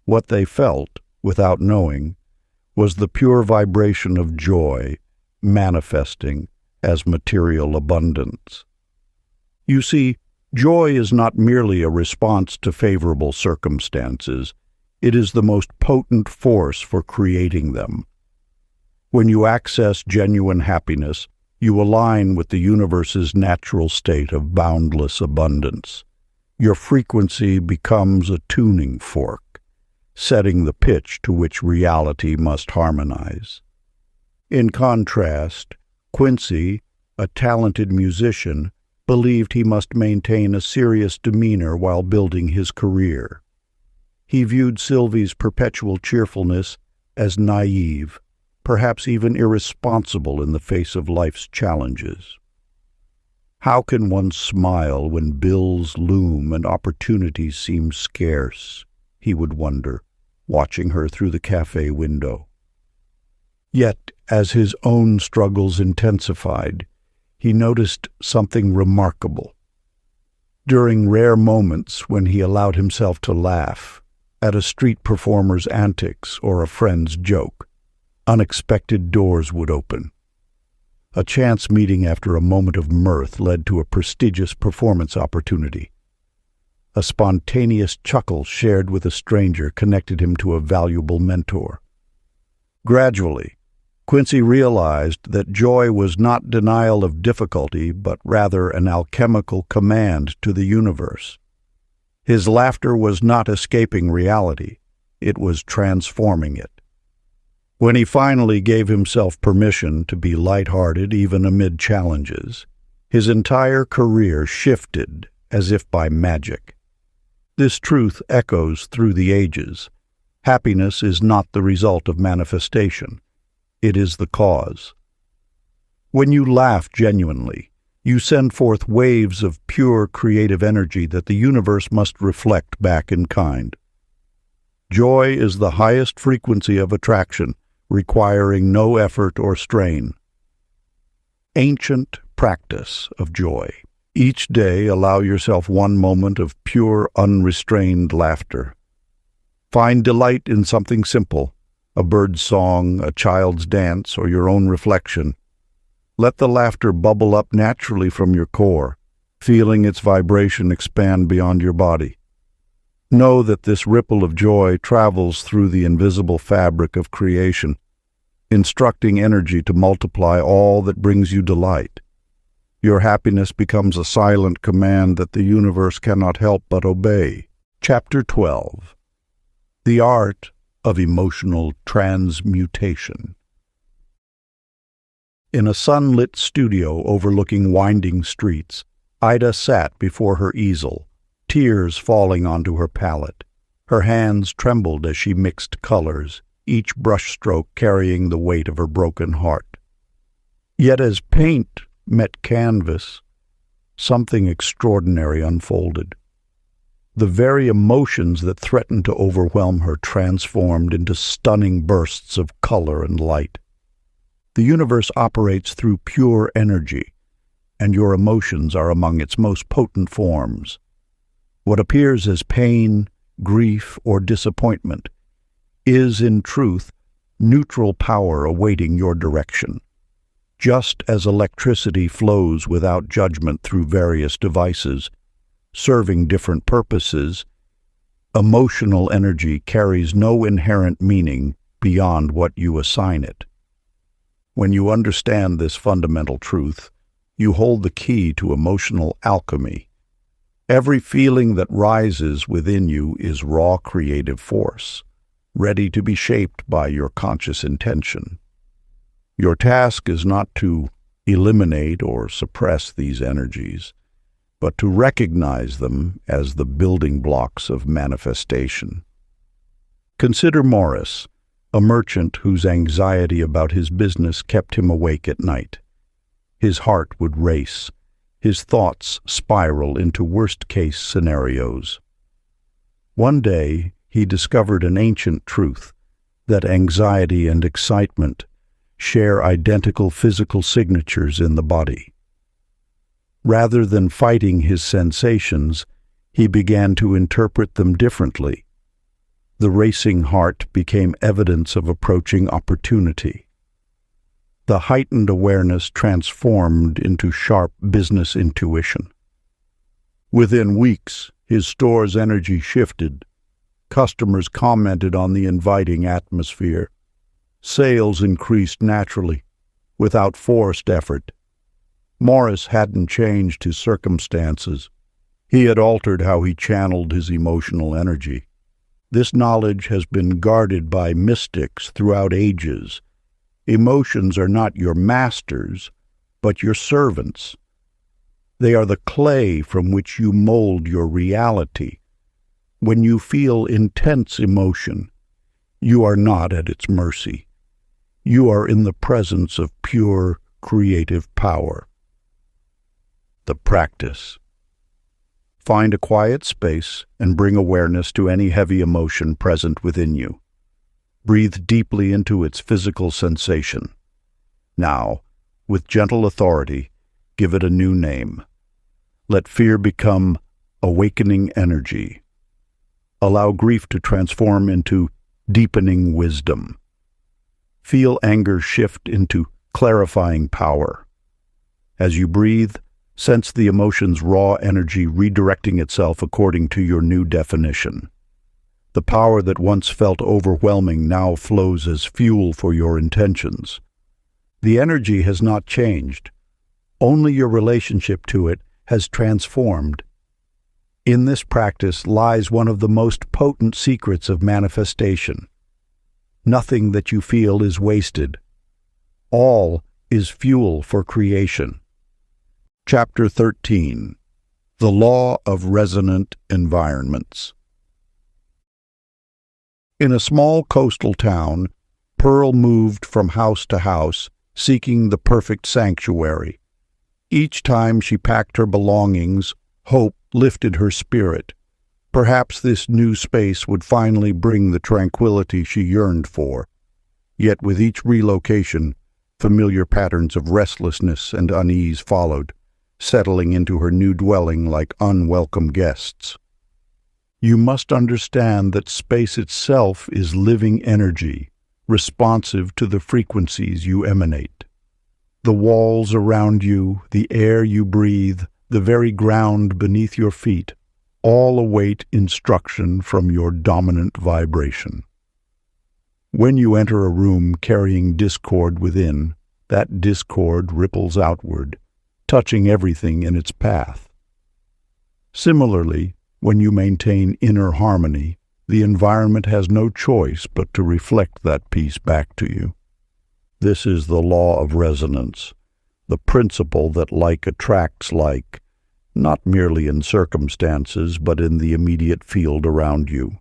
What they felt, without knowing, was the pure vibration of joy manifesting as material abundance. You see, joy is not merely a response to favorable circumstances. It is the most potent force for creating them. When you access genuine happiness, you align with the universe's natural state of boundless abundance. Your frequency becomes a tuning fork, setting the pitch to which reality must harmonize. In contrast, Quincy, a talented musician, believed he must maintain a serious demeanor while building his career. He viewed Sylvie's perpetual cheerfulness as naive, perhaps even irresponsible in the face of life's challenges. How can one smile when bills loom and opportunities seem scarce? He would wonder, watching her through the cafe window. Yet, as his own struggles intensified, he noticed something remarkable. During rare moments when he allowed himself to laugh, at a street performer's antics or a friend's joke, unexpected doors would open. A chance meeting after a moment of mirth led to a prestigious performance opportunity. A spontaneous chuckle shared with a stranger connected him to a valuable mentor. Gradually, Quincy realized that joy was not denial of difficulty, but rather an alchemical command to the universe. His laughter was not escaping reality, it was transforming it. When he finally gave himself permission to be lighthearted even amid challenges, his entire career shifted as if by magic. This truth echoes through the ages. Happiness is not the result of manifestation. It is the cause. When you laugh genuinely, you send forth waves of pure creative energy that the universe must reflect back in kind. Joy is the highest frequency of attraction, requiring no effort or strain. Ancient practice of joy. Each day allow yourself one moment of pure, unrestrained laughter. Find delight in something simple, a bird's song, a child's dance, or your own reflection. Let the laughter bubble up naturally from your core, feeling its vibration expand beyond your body. Know that this ripple of joy travels through the invisible fabric of creation, instructing energy to multiply all that brings you delight. Your happiness becomes a silent command that the universe cannot help but obey. Chapter 12. The Art of Emotional Transmutation. In a sunlit studio overlooking winding streets, Ida sat before her easel, tears falling onto her palette. Her hands trembled as she mixed colors, each brushstroke carrying the weight of her broken heart. Yet as paint met canvas, something extraordinary unfolded. The very emotions that threatened to overwhelm her transformed into stunning bursts of color and light. The universe operates through pure energy, and your emotions are among its most potent forms. What appears as pain, grief, or disappointment is, in truth, neutral power awaiting your direction. Just as electricity flows without judgment through various devices, serving different purposes, emotional energy carries no inherent meaning beyond what you assign it. When you understand this fundamental truth, you hold the key to emotional alchemy. Every feeling that rises within you is raw creative force, ready to be shaped by your conscious intention. Your task is not to eliminate or suppress these energies, but to recognize them as the building blocks of manifestation. Consider Morris, a merchant whose anxiety about his business kept him awake at night. His heart would race, his thoughts spiral into worst-case scenarios. One day, he discovered an ancient truth, that anxiety and excitement share identical physical signatures in the body. Rather than fighting his sensations, he began to interpret them differently. The racing heart became evidence of approaching opportunity. The heightened awareness transformed into sharp business intuition. Within weeks, his store's energy shifted. Customers commented on the inviting atmosphere. Sales increased naturally, without forced effort. Morris hadn't changed his circumstances. He had altered how he channeled his emotional energy. This knowledge has been guarded by mystics throughout ages. Emotions are not your masters, but your servants. They are the clay from which you mold your reality. When you feel intense emotion, you are not at its mercy. You are in the presence of pure, creative power. The practice. Find a quiet space and bring awareness to any heavy emotion present within you. Breathe deeply into its physical sensation. Now, with gentle authority, give it a new name. Let fear become awakening energy. Allow grief to transform into deepening wisdom. Feel anger shift into clarifying power. As you breathe, sense the emotion's raw energy redirecting itself according to your new definition. The power that once felt overwhelming now flows as fuel for your intentions. The energy has not changed. Only your relationship to it has transformed. In this practice lies one of the most potent secrets of manifestation. Nothing that you feel is wasted. All is fuel for creation. Chapter 13. The Law of Resonant Environments. In a small coastal town, Pearl moved from house to house, seeking the perfect sanctuary. Each time she packed her belongings, hope lifted her spirit. Perhaps this new space would finally bring the tranquility she yearned for. Yet with each relocation, familiar patterns of restlessness and unease followed, settling into her new dwelling like unwelcome guests. You must understand that space itself is living energy, responsive to the frequencies you emanate. The walls around you, the air you breathe, the very ground beneath your feet, all await instruction from your dominant vibration. When you enter a room carrying discord within, that discord ripples outward, touching everything in its path. Similarly, when you maintain inner harmony, the environment has no choice but to reflect that peace back to you. This is the law of resonance, the principle that like attracts like, not merely in circumstances, but in the immediate field around you.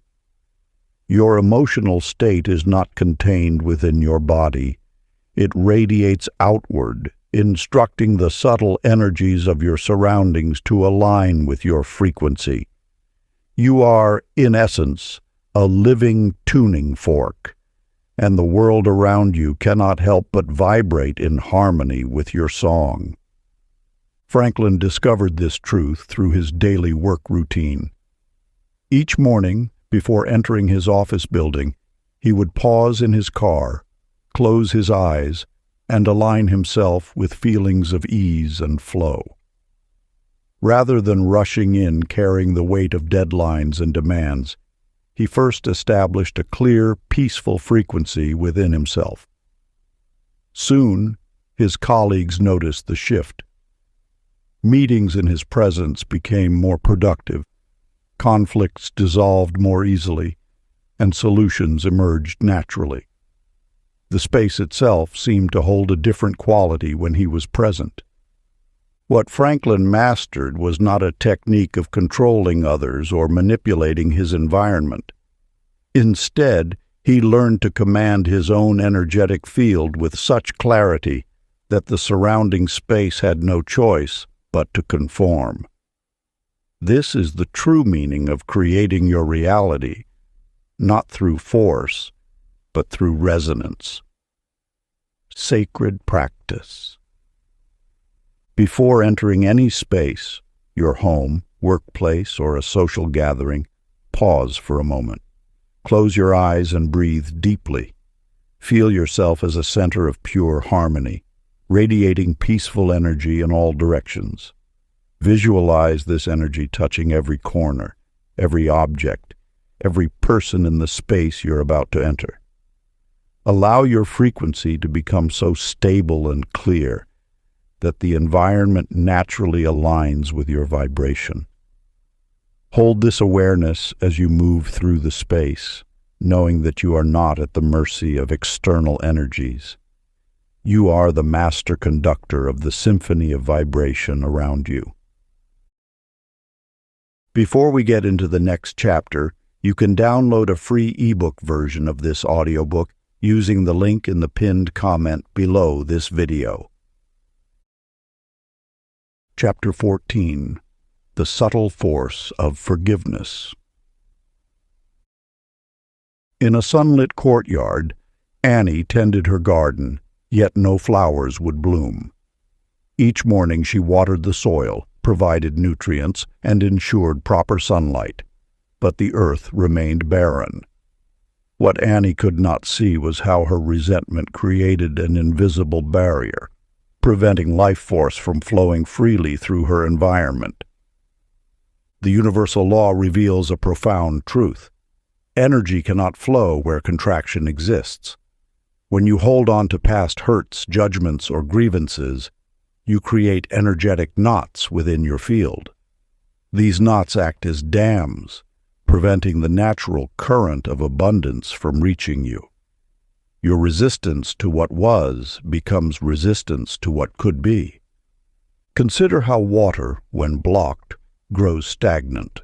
Your emotional state is not contained within your body. It radiates outward, instructing the subtle energies of your surroundings to align with your frequency. You are, in essence, a living tuning fork. and the world around you cannot help but vibrate in harmony with your song. Franklin discovered this truth through his daily work routine. Each morning, before entering his office building, he would pause in his car, close his eyes, and align himself with feelings of ease and flow. Rather than rushing in carrying the weight of deadlines and demands, he first established a clear, peaceful frequency within himself. Soon, his colleagues noticed the shift. Meetings in his presence became more productive, conflicts dissolved more easily, and solutions emerged naturally. The space itself seemed to hold a different quality when he was present. What Franklin mastered was not a technique of controlling others or manipulating his environment. Instead, he learned to command his own energetic field with such clarity that the surrounding space had no choice but to conform. This is the true meaning of creating your reality, not through force, but through resonance. Sacred practice. Before entering any space, your home, workplace, or a social gathering, pause for a moment. Close your eyes and breathe deeply. Feel yourself as a center of pure harmony, radiating peaceful energy in all directions. Visualize this energy touching every corner, every object, every person in the space you're about to enter. Allow your frequency to become so stable and clear that the environment naturally aligns with your vibration. Hold this awareness as you move through the space, knowing that you are not at the mercy of external energies. You are the master conductor of the symphony of vibration around you. Before we get into the next chapter, you can download a free ebook version of this audiobook using the link in the pinned comment below this video. Chapter 14. The Subtle Force of Forgiveness. In a sunlit courtyard, Annie tended her garden, yet no flowers would bloom. Each morning she watered the soil, provided nutrients, and ensured proper sunlight, but the earth remained barren. What Annie could not see was how her resentment created an invisible barrier, preventing life force from flowing freely through her environment. The universal law reveals a profound truth. Energy cannot flow where contraction exists. When you hold on to past hurts, judgments, or grievances, you create energetic knots within your field. These knots act as dams, preventing the natural current of abundance from reaching you. Your resistance to what was becomes resistance to what could be. Consider how water, when blocked, grows stagnant.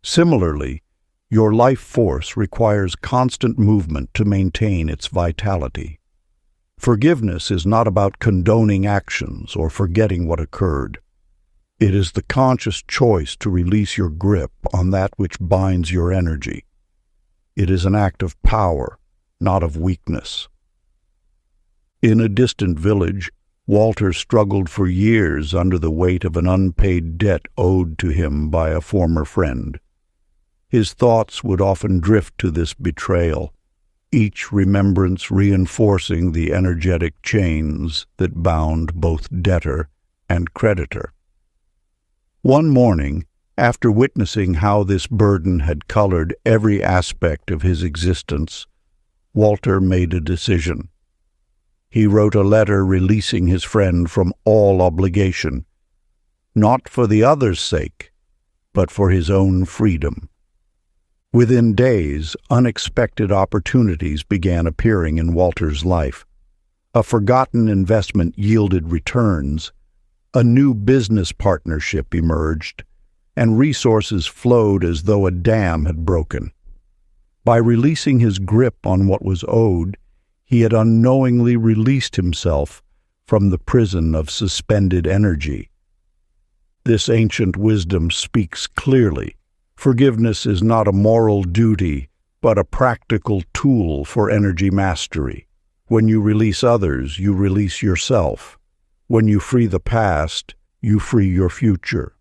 Similarly, your life force requires constant movement to maintain its vitality. Forgiveness is not about condoning actions or forgetting what occurred. It is the conscious choice to release your grip on that which binds your energy. It is an act of power, not of weakness. In a distant village, Walter struggled for years under the weight of an unpaid debt owed to him by a former friend. His thoughts would often drift to this betrayal, each remembrance reinforcing the energetic chains that bound both debtor and creditor. One morning, after witnessing how this burden had colored every aspect of his existence, Walter made a decision. He wrote a letter releasing his friend from all obligation, not for the other's sake, but for his own freedom. Within days, unexpected opportunities began appearing in Walter's life. A forgotten investment yielded returns, a new business partnership emerged, and resources flowed as though a dam had broken. By releasing his grip on what was owed, he had unknowingly released himself from the prison of suspended energy. This ancient wisdom speaks clearly. Forgiveness is not a moral duty, but a practical tool for energy mastery. When you release others, you release yourself. When you free the past, you free your future.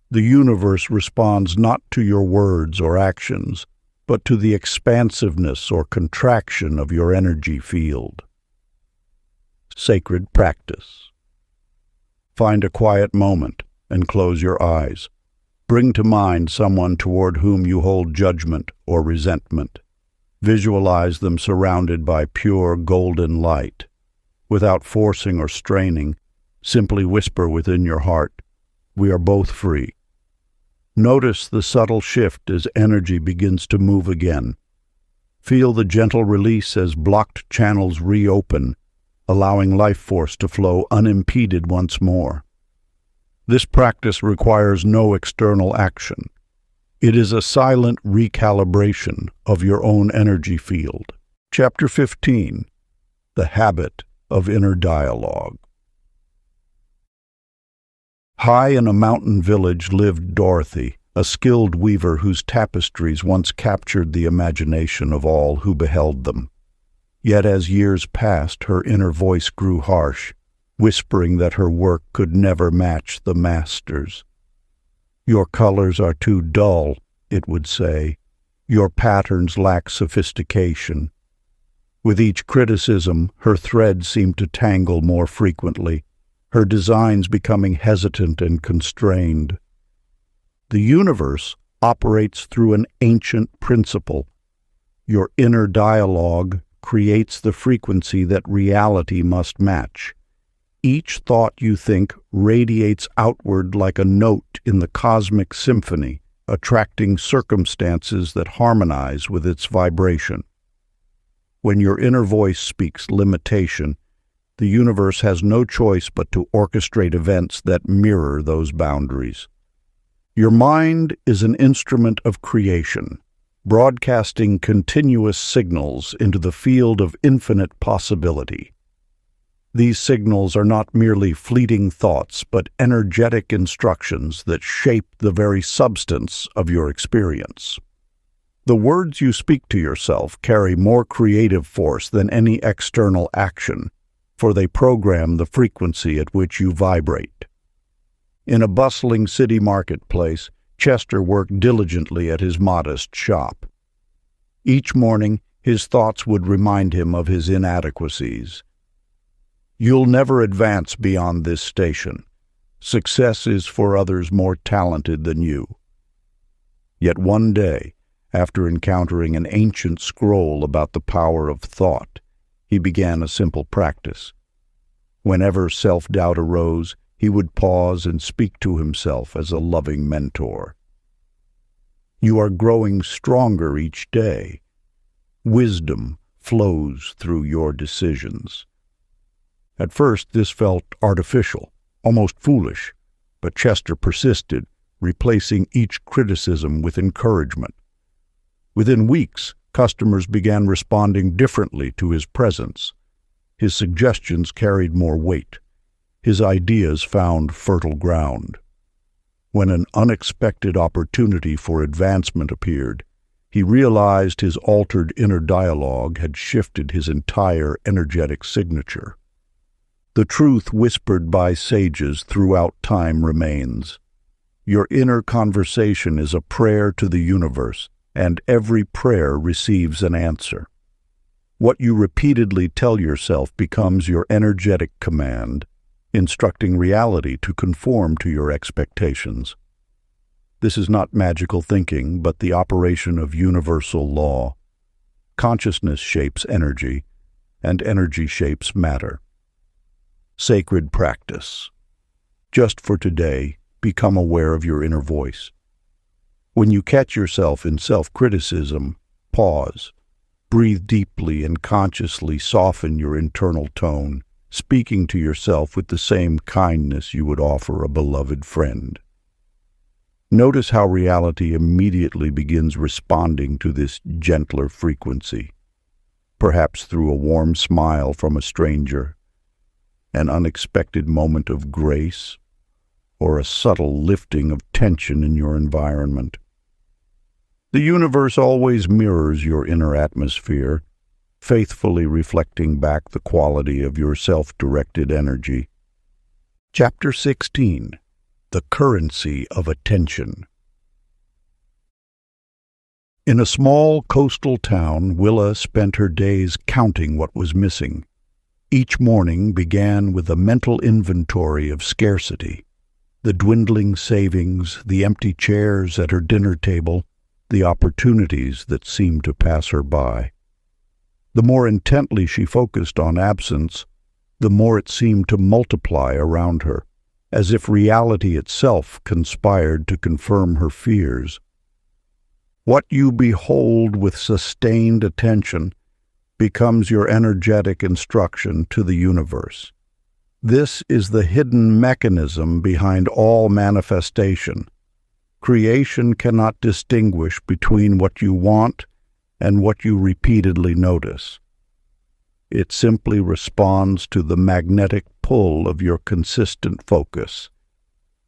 The universe responds not to your words or actions, but to the expansiveness or contraction of your energy field. Sacred practice. Find a quiet moment and close your eyes. Bring to mind someone toward whom you hold judgment or resentment. Visualize them surrounded by pure golden light. Without forcing or straining, simply whisper within your heart, "We are both free." Notice the subtle shift as energy begins to move again. Feel the gentle release as blocked channels reopen, allowing life force to flow unimpeded once more. This practice requires no external action. It is a silent recalibration of your own energy field. Chapter 15. The Habit of Inner Dialogue. High in a mountain village lived Dorothy, a skilled weaver whose tapestries once captured the imagination of all who beheld them. Yet as years passed, her inner voice grew harsh, whispering that her work could never match the master's. "Your colors are too dull," it would say. "Your patterns lack sophistication." With each criticism, her threads seemed to tangle more frequently, her designs becoming hesitant and constrained. The universe operates through an ancient principle. Your inner dialogue creates the frequency that reality must match. Each thought you think radiates outward like a note in the cosmic symphony, attracting circumstances that harmonize with its vibration. When your inner voice speaks limitation, the universe has no choice but to orchestrate events that mirror those boundaries. Your mind is an instrument of creation, broadcasting continuous signals into the field of infinite possibility. These signals are not merely fleeting thoughts, but energetic instructions that shape the very substance of your experience. The words you speak to yourself carry more creative force than any external action, for they program the frequency at which you vibrate. In a bustling city marketplace, Chester worked diligently at his modest shop. Each morning, his thoughts would remind him of his inadequacies. "You'll never advance beyond this station. Success is for others more talented than you." Yet one day, after encountering an ancient scroll about the power of thought, he began a simple practice. Whenever self-doubt arose, he would pause and speak to himself as a loving mentor. "You are growing stronger each day. Wisdom flows through your decisions." At first, this felt artificial, almost foolish, but Chester persisted, replacing each criticism with encouragement. Within weeks, customers began responding differently to his presence. His suggestions carried more weight. His ideas found fertile ground. When an unexpected opportunity for advancement appeared, he realized his altered inner dialogue had shifted his entire energetic signature. The truth whispered by sages throughout time remains. Your inner conversation is a prayer to the universe, and every prayer receives an answer. What you repeatedly tell yourself becomes your energetic command, instructing reality to conform to your expectations. This is not magical thinking, but the operation of universal law. Consciousness shapes energy, and energy shapes matter. Sacred practice. Just for today, become aware of your inner voice. When you catch yourself in self-criticism, pause. Breathe deeply and consciously soften your internal tone, speaking to yourself with the same kindness you would offer a beloved friend. Notice how reality immediately begins responding to this gentler frequency, perhaps through a warm smile from a stranger, an unexpected moment of grace, or a subtle lifting of tension in your environment. The universe always mirrors your inner atmosphere, faithfully reflecting back the quality of your self-directed energy. Chapter 16. The Currency of Attention. In a small coastal town, Willa spent her days counting what was missing. Each morning began with a mental inventory of scarcity. The dwindling savings, the empty chairs at her dinner table, the opportunities that seemed to pass her by. The more intently she focused on absence, the more it seemed to multiply around her, as if reality itself conspired to confirm her fears. What you behold with sustained attention becomes your energetic instruction to the universe. This is the hidden mechanism behind all manifestation. Creation cannot distinguish between what you want and what you repeatedly notice. It simply responds to the magnetic pull of your consistent focus,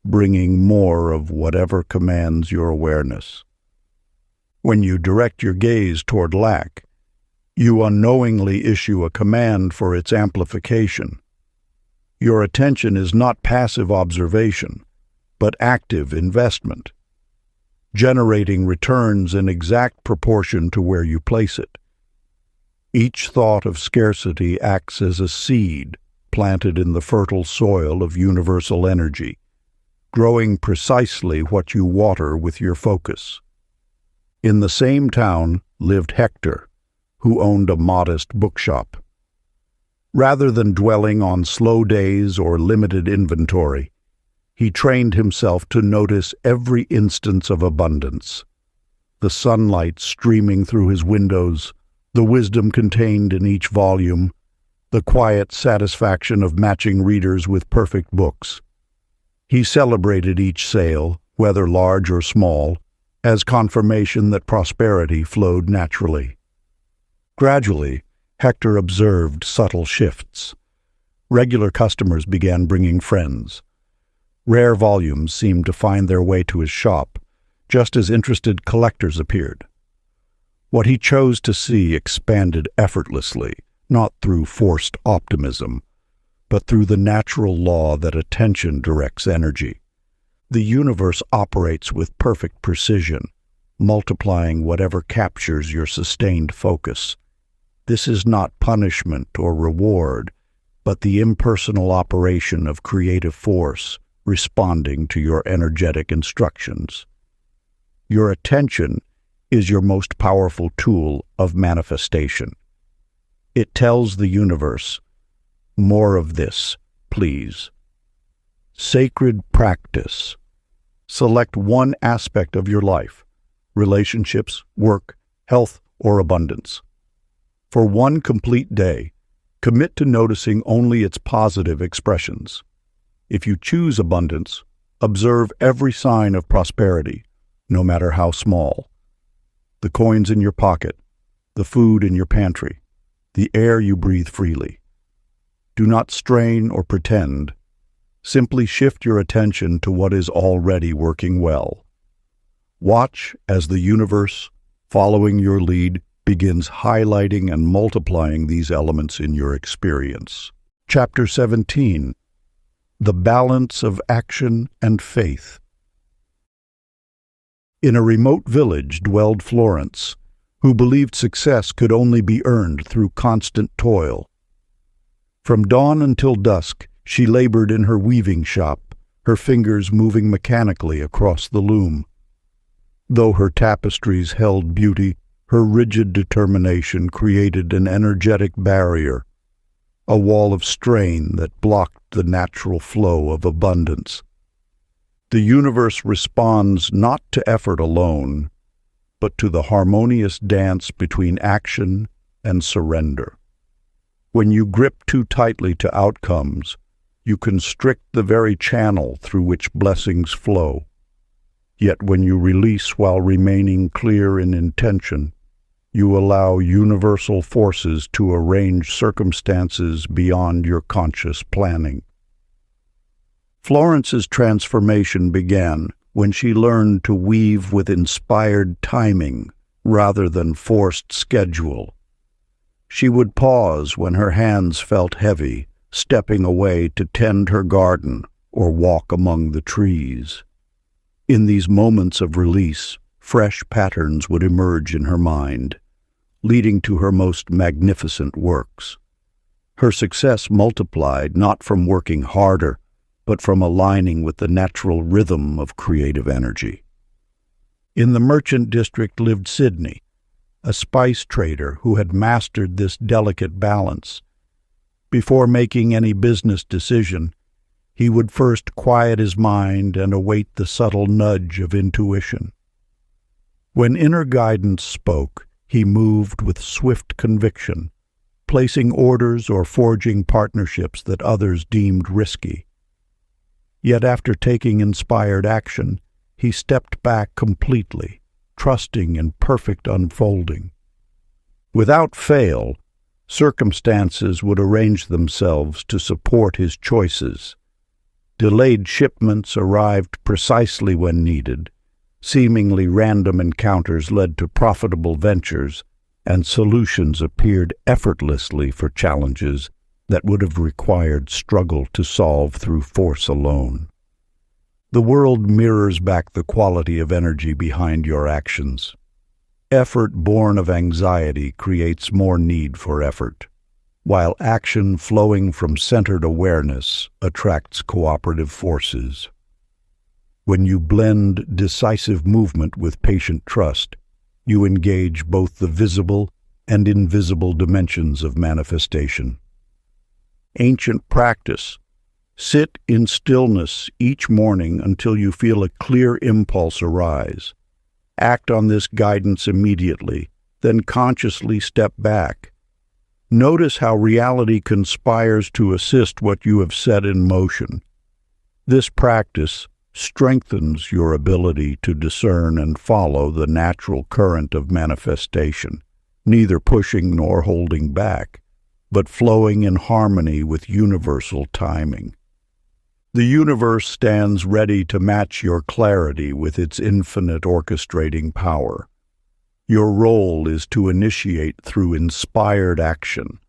bringing more of whatever commands your awareness. When you direct your gaze toward lack, you unknowingly issue a command for its amplification. Your attention is not passive observation, but active investment, generating returns in exact proportion to where you place it. Each thought of scarcity acts as a seed planted in the fertile soil of universal energy, growing precisely what you water with your focus. In the same town lived Hector, who owned a modest bookshop. Rather than dwelling on slow days or limited inventory, he trained himself to notice every instance of abundance. The sunlight streaming through his windows, the wisdom contained in each volume, the quiet satisfaction of matching readers with perfect books. He celebrated each sale, whether large or small, as confirmation that prosperity flowed naturally. Gradually, Hector observed subtle shifts. Regular customers began bringing friends. Rare volumes seemed to find their way to his shop, just as interested collectors appeared. What he chose to see expanded effortlessly, not through forced optimism, but through the natural law that attention directs energy. The universe operates with perfect precision, multiplying whatever captures your sustained focus. This is not punishment or reward, but the impersonal operation of creative force responding to your energetic instructions. Your attention is your most powerful tool of manifestation. It tells the universe, "More of this, please." Sacred practice. Select one aspect of your life, relationships, work, health, or abundance. For one complete day, commit to noticing only its positive expressions. If you choose abundance, observe every sign of prosperity, no matter how small. The coins in your pocket, the food in your pantry, the air you breathe freely. Do not strain or pretend. Simply shift your attention to what is already working well. Watch as the universe, following your lead, begins highlighting and multiplying these elements in your experience. Chapter 17. The Balance of Action and Faith. In a remote village dwelled Florence, who believed success could only be earned through constant toil. From dawn until dusk, she labored in her weaving shop, her fingers moving mechanically across the loom. Though her tapestries held beauty, her rigid determination created an energetic barrier, a wall of strain that blocked the natural flow of abundance. The universe responds not to effort alone, but to the harmonious dance between action and surrender. When you grip too tightly to outcomes, you constrict the very channel through which blessings flow. Yet when you release while remaining clear in intention, you allow universal forces to arrange circumstances beyond your conscious planning. Florence's transformation began when she learned to weave with inspired timing rather than forced schedule. She would pause when her hands felt heavy, stepping away to tend her garden or walk among the trees. In these moments of release, fresh patterns would emerge in her mind, leading to her most magnificent works. Her success multiplied not from working harder, but from aligning with the natural rhythm of creative energy. In the merchant district lived Sydney, a spice trader who had mastered this delicate balance. Before making any business decision, he would first quiet his mind and await the subtle nudge of intuition. When inner guidance spoke, he moved with swift conviction, placing orders or forging partnerships that others deemed risky. Yet after taking inspired action, he stepped back completely, trusting in perfect unfolding. Without fail, circumstances would arrange themselves to support his choices. Delayed shipments arrived precisely when needed, seemingly random encounters led to profitable ventures, and solutions appeared effortlessly for challenges that would have required struggle to solve through force alone. The world mirrors back the quality of energy behind your actions. Effort born of anxiety creates more need for effort, while action flowing from centered awareness attracts cooperative forces. When you blend decisive movement with patient trust, you engage both the visible and invisible dimensions of manifestation. Ancient practice. Sit in stillness each morning until you feel a clear impulse arise. Act on this guidance immediately, then consciously step back. Notice how reality conspires to assist what you have set in motion. This practice strengthens your ability to discern and follow the natural current of manifestation, neither pushing nor holding back, but flowing in harmony with universal timing. The universe stands ready to match your clarity with its infinite orchestrating power. Your role is to initiate through inspired action,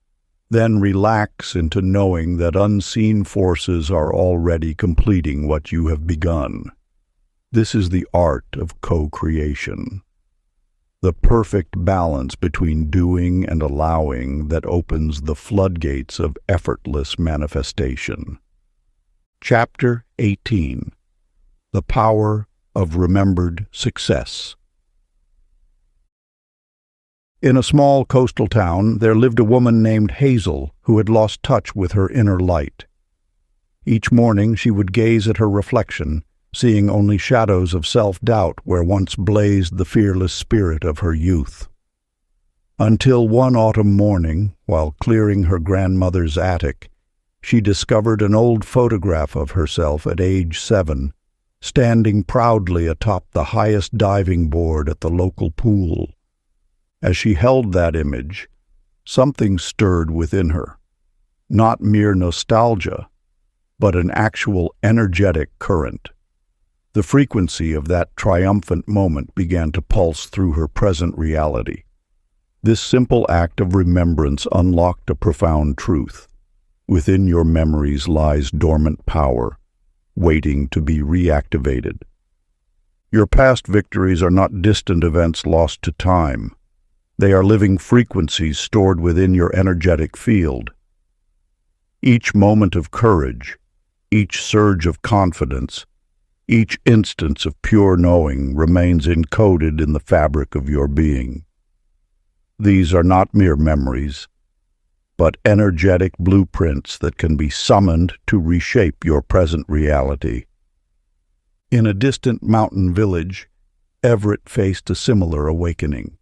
then relax into knowing that unseen forces are already completing what you have begun. This is the art of co-creation, the perfect balance between doing and allowing that opens the floodgates of effortless manifestation. Chapter 18. The Power of Remembered Success. In a small coastal town, there lived a woman named Hazel who had lost touch with her inner light. Each morning she would gaze at her reflection, seeing only shadows of self-doubt where once blazed the fearless spirit of her youth. Until one autumn morning, while clearing her grandmother's attic, she discovered an old photograph of herself at age 7, standing proudly atop the highest diving board at the local pool. As she held that image, something stirred within her, not mere nostalgia, but an actual energetic current. The frequency of that triumphant moment began to pulse through her present reality. This simple act of remembrance unlocked a profound truth. Within your memories lies dormant power, waiting to be reactivated. Your past victories are not distant events lost to time. They are living frequencies stored within your energetic field. Each moment of courage, each surge of confidence, each instance of pure knowing remains encoded in the fabric of your being. These are not mere memories, but energetic blueprints that can be summoned to reshape your present reality. In a distant mountain village, Everett faced a similar awakening.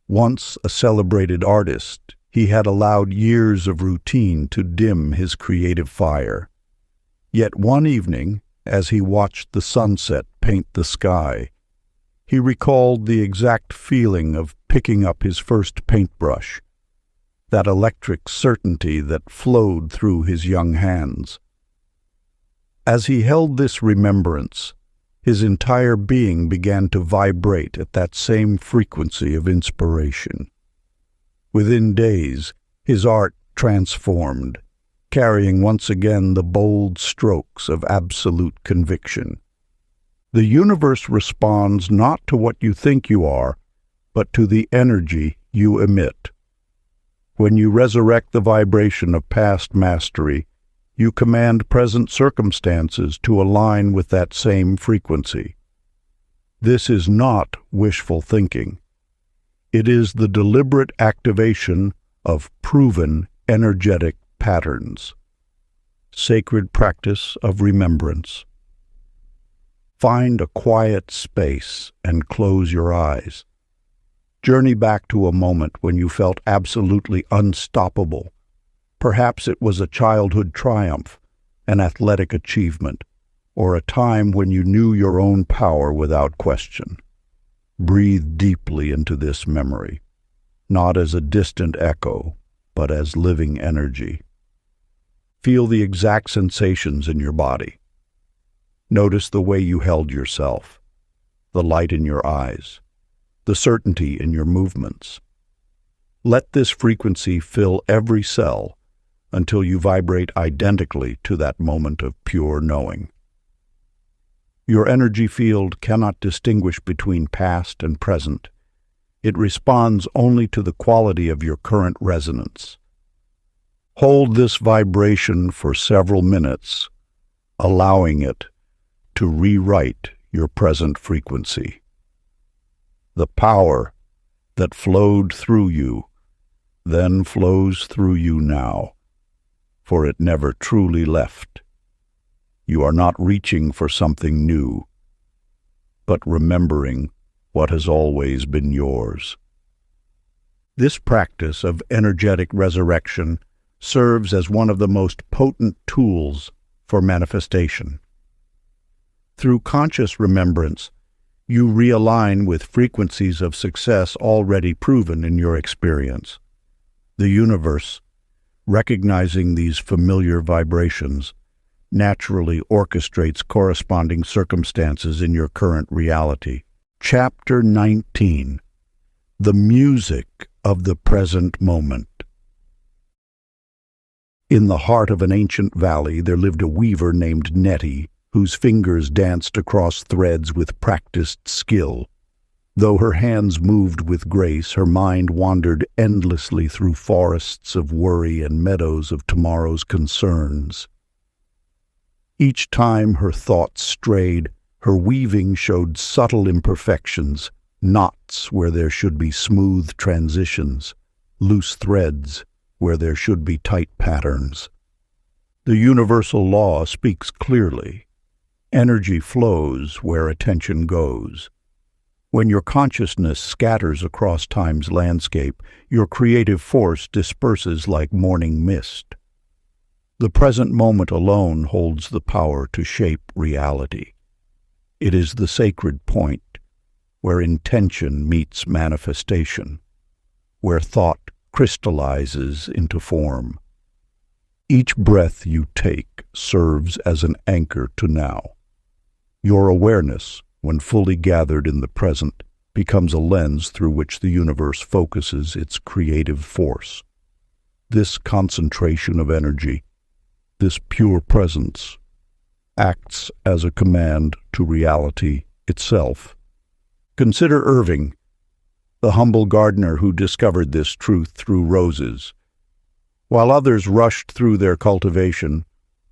Once a celebrated artist, he had allowed years of routine to dim his creative fire. Yet one evening, as he watched the sunset paint the sky, he recalled the exact feeling of picking up his first paintbrush, that electric certainty that flowed through his young hands. As he held this remembrance, His entire being began to vibrate at that same frequency of inspiration. Within days, his art transformed, carrying once again the bold strokes of absolute conviction. The universe responds not to what you think you are, but to the energy you emit. When you resurrect the vibration of past mastery, you command present circumstances to align with that same frequency. This is not wishful thinking. It is the deliberate activation of proven energetic patterns. Sacred practice of remembrance. Find a quiet space and close your eyes. Journey back to a moment when you felt absolutely unstoppable. Perhaps it was a childhood triumph, an athletic achievement, or a time when you knew your own power without question. Breathe deeply into this memory, not as a distant echo, but as living energy. Feel the exact sensations in your body. Notice the way you held yourself, the light in your eyes, the certainty in your movements. Let this frequency fill every cell until you vibrate identically to that moment of pure knowing. Your energy field cannot distinguish between past and present. It responds only to the quality of your current resonance. Hold this vibration for several minutes, allowing it to rewrite your present frequency. The power that flowed through you then flows through you now, for it never truly left. You are not reaching for something new, but remembering what has always been yours. This practice of energetic resurrection serves as one of the most potent tools for manifestation. Through conscious remembrance, you realign with frequencies of success already proven in your experience. The universe, recognizing these familiar vibrations, naturally orchestrates corresponding circumstances in your current reality. Chapter 19. The Music of the Present Moment. In the heart of an ancient valley there lived a weaver named Nettie, whose fingers danced across threads with practiced skill. Though her hands moved with grace, her mind wandered endlessly through forests of worry and meadows of tomorrow's concerns. Each time her thoughts strayed, her weaving showed subtle imperfections, knots where there should be smooth transitions, loose threads where there should be tight patterns. The universal law speaks clearly. Energy flows where attention goes. When your consciousness scatters across time's landscape, your creative force disperses like morning mist. The present moment alone holds the power to shape reality. It is the sacred point where intention meets manifestation, where thought crystallizes into form. Each breath you take serves as an anchor to now. Your awareness, when fully gathered in the present, becomes a lens through which the universe focuses its creative force. This concentration of energy, this pure presence, acts as a command to reality itself. Consider Irving, the humble gardener who discovered this truth through roses. While others rushed through their cultivation,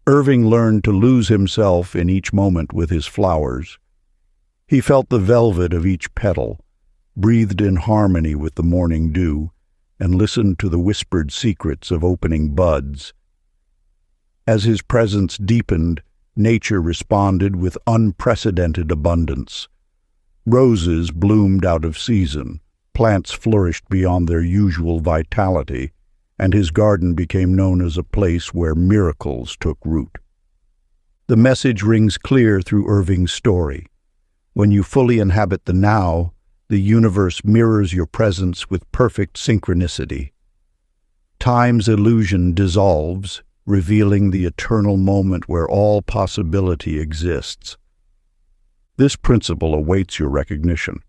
Irving learned to lose himself in each moment with his flowers. He felt the velvet of each petal, breathed in harmony with the morning dew, and listened to the whispered secrets of opening buds. As his presence deepened, nature responded with unprecedented abundance. Roses bloomed out of season, plants flourished beyond their usual vitality, and his garden became known as a place where miracles took root. The message rings clear through Irving's story. When you fully inhabit the now, the universe mirrors your presence with perfect synchronicity. Time's illusion dissolves, revealing the eternal moment where all possibility exists. This principle awaits your recognition.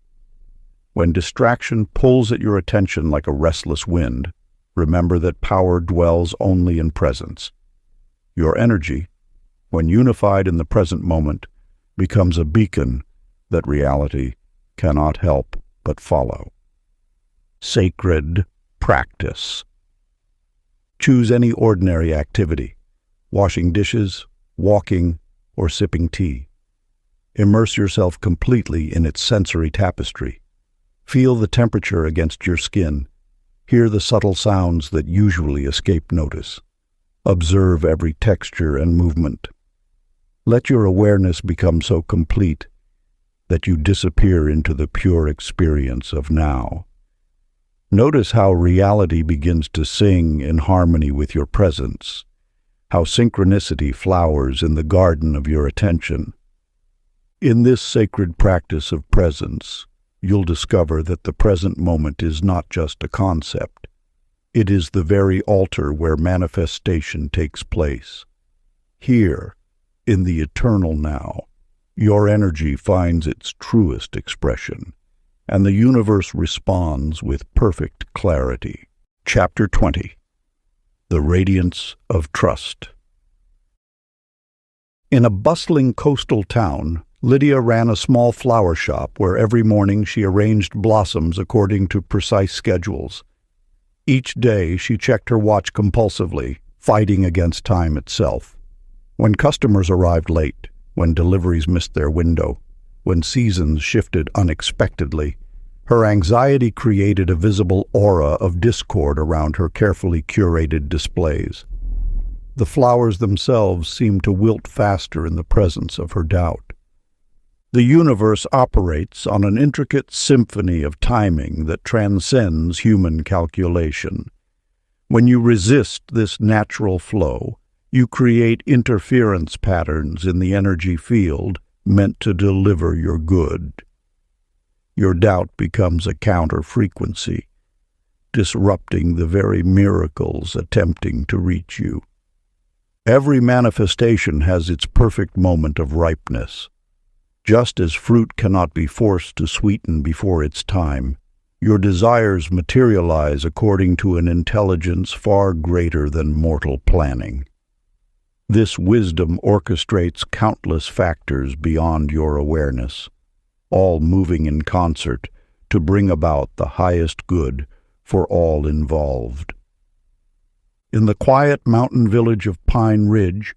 When distraction pulls at your attention like a restless wind, remember that power dwells only in presence. Your energy, when unified in the present moment, becomes a beacon that reality cannot help but follow. Sacred practice. Choose any ordinary activity, washing dishes, walking, or sipping tea. Immerse yourself completely in its sensory tapestry. Feel the temperature against your skin. Hear the subtle sounds that usually escape notice. Observe every texture and movement. Let your awareness become so complete that you disappear into the pure experience of now. Notice how reality begins to sing in harmony with your presence, how synchronicity flowers in the garden of your attention. In this sacred practice of presence, you'll discover that the present moment is not just a concept. It is the very altar where manifestation takes place. Here, in the eternal now, your energy finds its truest expression, and the universe responds with perfect clarity. Chapter 20. The Radiance of Trust. In a bustling coastal town, Lydia ran a small flower shop where every morning she arranged blossoms according to precise schedules. Each day she checked her watch compulsively, fighting against time itself. When customers arrived late, when deliveries missed their window, when seasons shifted unexpectedly, her anxiety created a visible aura of discord around her carefully curated displays. The flowers themselves seemed to wilt faster in the presence of her doubt. The universe operates on an intricate symphony of timing that transcends human calculation. When you resist this natural flow, you create interference patterns in the energy field meant to deliver your good. Your doubt becomes a counter-frequency, disrupting the very miracles attempting to reach you. Every manifestation has its perfect moment of ripeness. Just as fruit cannot be forced to sweeten before its time, your desires materialize according to an intelligence far greater than mortal planning. This wisdom orchestrates countless factors beyond your awareness, all moving in concert to bring about the highest good for all involved. In the quiet mountain village of Pine Ridge,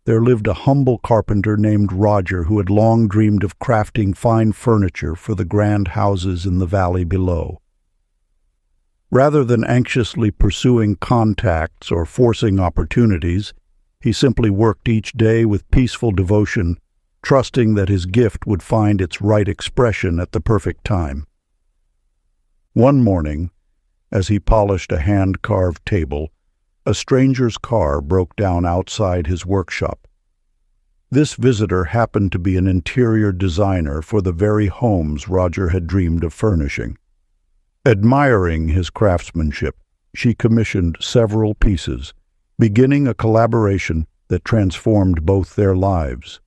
there lived a humble carpenter named Roger who had long dreamed of crafting fine furniture for the grand houses in the valley below. Rather than anxiously pursuing contacts or forcing opportunities, he simply worked each day with peaceful devotion, trusting that his gift would find its right expression at the perfect time. One morning, as he polished a hand-carved table, a stranger's car broke down outside his workshop. This visitor happened to be an interior designer for the very homes Roger had dreamed of furnishing. Admiring his craftsmanship, she commissioned several pieces, beginning a collaboration that transformed both their lives.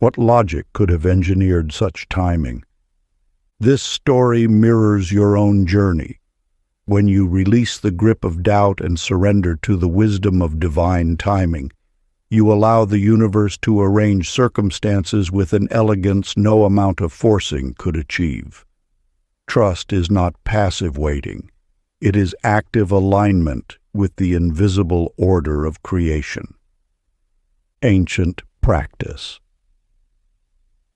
What logic could have engineered such timing? This story mirrors your own journey. When you release the grip of doubt and surrender to the wisdom of divine timing, you allow the universe to arrange circumstances with an elegance no amount of forcing could achieve. Trust is not passive waiting. It is active alignment with the invisible order of creation. Ancient practice.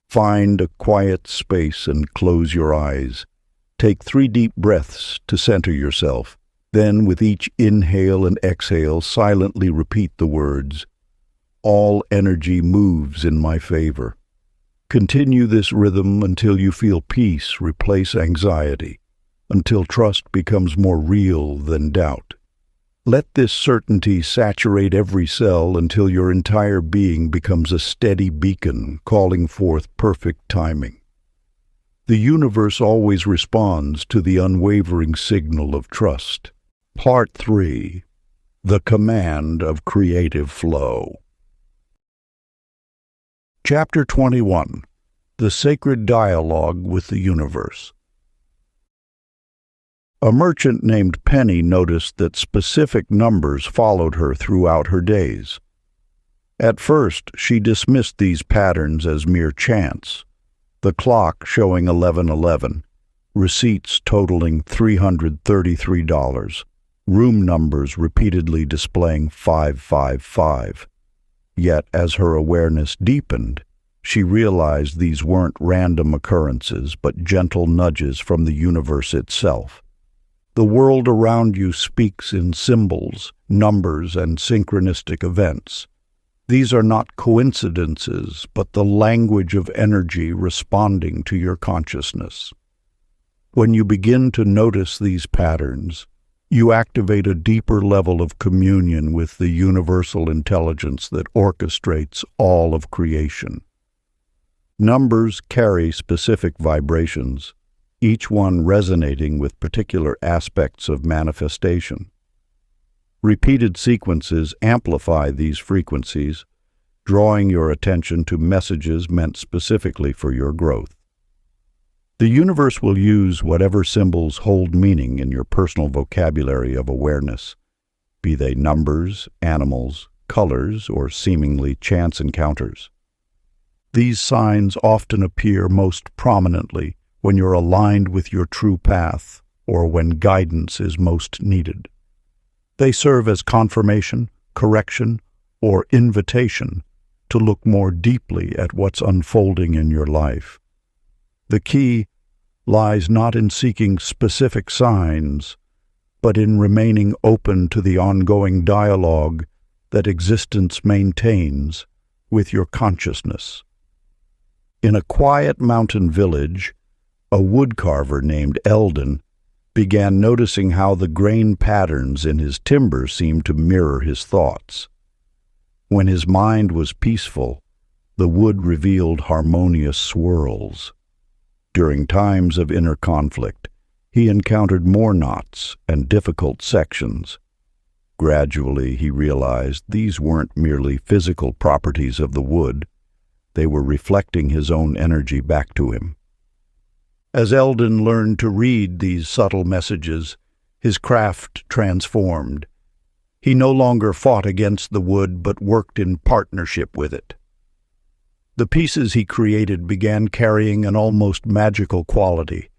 Find a quiet space and close your eyes. Take 3 deep breaths to center yourself. Then, with each inhale and exhale, silently repeat the words, "All energy moves in my favor." Continue this rhythm until you feel peace replace anxiety, until trust becomes more real than doubt. Let this certainty saturate every cell until your entire being becomes a steady beacon calling forth perfect timing. The universe always responds to the unwavering signal of trust. Part 3. The Command of Creative Flow. Chapter 21. the sacred dialogue with the universe. A merchant named Penny noticed that specific numbers followed her throughout her days. At first, she dismissed these patterns as mere chance. The clock showing 11:11, receipts totaling $333, room numbers repeatedly displaying 555. Yet, as her awareness deepened, she realized these weren't random occurrences, but gentle nudges from the universe itself. The world around you speaks in symbols, numbers, and synchronistic events. These are not coincidences, but the language of energy responding to your consciousness. When you begin to notice these patterns, you activate a deeper level of communion with the universal intelligence that orchestrates all of creation. Numbers carry specific vibrations, each one resonating with particular aspects of manifestation. Repeated sequences amplify these frequencies, drawing your attention to messages meant specifically for your growth. The universe will use whatever symbols hold meaning in your personal vocabulary of awareness, be they numbers, animals, colors, or seemingly chance encounters. These signs often appear most prominently when you're aligned with your true path or when guidance is most needed. They serve as confirmation, correction, or invitation to look more deeply at what's unfolding in your life. The key lies not in seeking specific signs, but in remaining open to the ongoing dialogue that existence maintains with your consciousness. In a quiet mountain village, a woodcarver named Eldon began noticing how the grain patterns in his timber seemed to mirror his thoughts. When his mind was peaceful, the wood revealed harmonious swirls. During times of inner conflict, he encountered more knots and difficult sections. Gradually, he realized these weren't merely physical properties of the wood. They were reflecting his own energy back to him. As Eldon learned to read these subtle messages, his craft transformed. He no longer fought against the wood, but worked in partnership with it. The pieces he created began carrying an almost magical quality,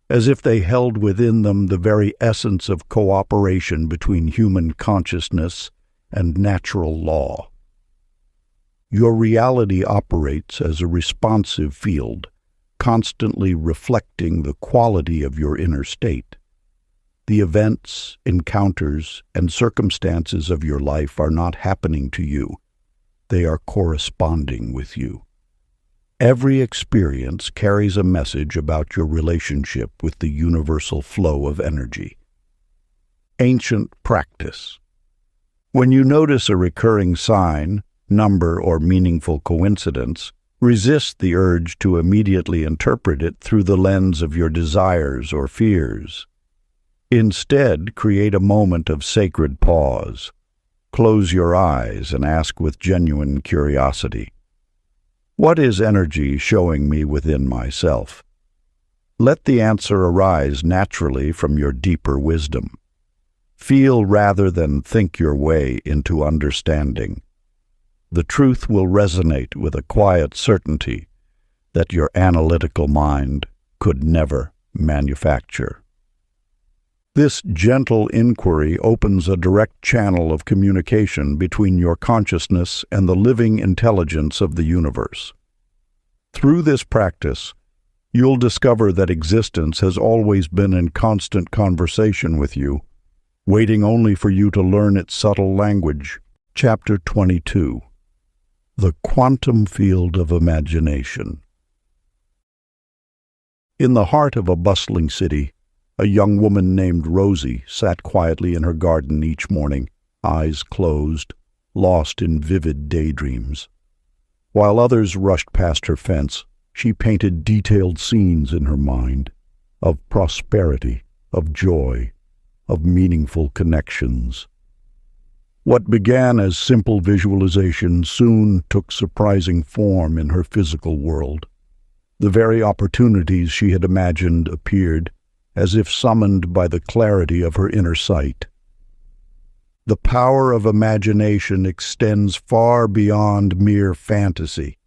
as if they held within them the very essence of cooperation between human consciousness and natural law. Your reality operates as a responsive field, constantly reflecting the quality of your inner state. The events, encounters, and circumstances of your life are not happening to you. They are corresponding with you. Every experience carries a message about your relationship with the universal flow of energy. Ancient practice. When you notice a recurring sign, number, or meaningful coincidence, resist the urge to immediately interpret it through the lens of your desires or fears. Instead, create a moment of sacred pause. Close your eyes and ask with genuine curiosity, "What is energy showing me within myself?" Let the answer arise naturally from your deeper wisdom. Feel rather than think your way into understanding. The truth will resonate with a quiet certainty that your analytical mind could never manufacture. This gentle inquiry opens a direct channel of communication between your consciousness and the living intelligence of the universe. Through this practice, you'll discover that existence has always been in constant conversation with you, waiting only for you to learn its subtle language. Chapter 22. The Quantum Field of Imagination. In the heart of a bustling city, a young woman named Rosie sat quietly in her garden each morning, eyes closed, lost in vivid daydreams. While others rushed past her fence, she painted detailed scenes in her mind, of prosperity, of joy, of meaningful connections. What began as simple visualization soon took surprising form in her physical world. The very opportunities she had imagined appeared, as if summoned by the clarity of her inner sight. The power of imagination extends far beyond mere fantasy.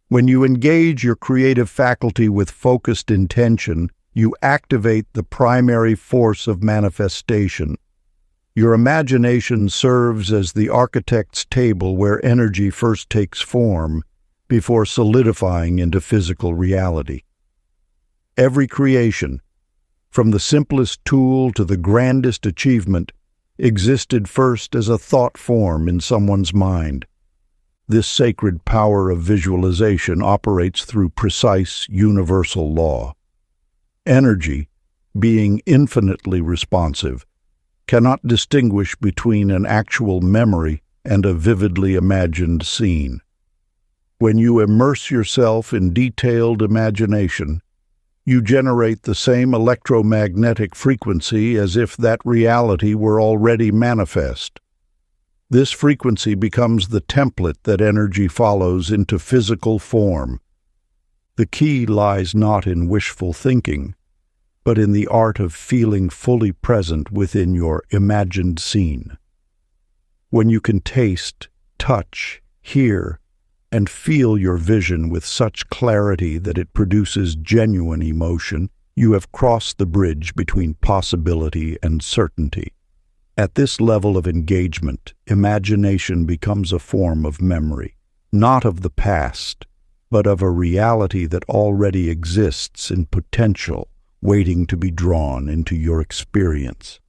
When you engage your creative faculty with focused intention, you activate the primary force of manifestation. Your imagination serves as the architect's table where energy first takes form, before solidifying into physical reality. Every creation, from the simplest tool to the grandest achievement, existed first as a thought form in someone's mind. This sacred power of visualization operates through precise, universal law. Energy, being infinitely responsive, cannot distinguish between an actual memory and a vividly imagined scene. When you immerse yourself in detailed imagination, you generate the same electromagnetic frequency as if that reality were already manifest. This frequency becomes the template that energy follows into physical form. The key lies not in wishful thinking, but in the art of feeling fully present within your imagined scene. When you can taste, touch, hear, and feel your vision with such clarity that it produces genuine emotion, you have crossed the bridge between possibility and certainty. At this level of engagement, imagination becomes a form of memory, not of the past, but of a reality that already exists in potential, waiting to be drawn into your experience.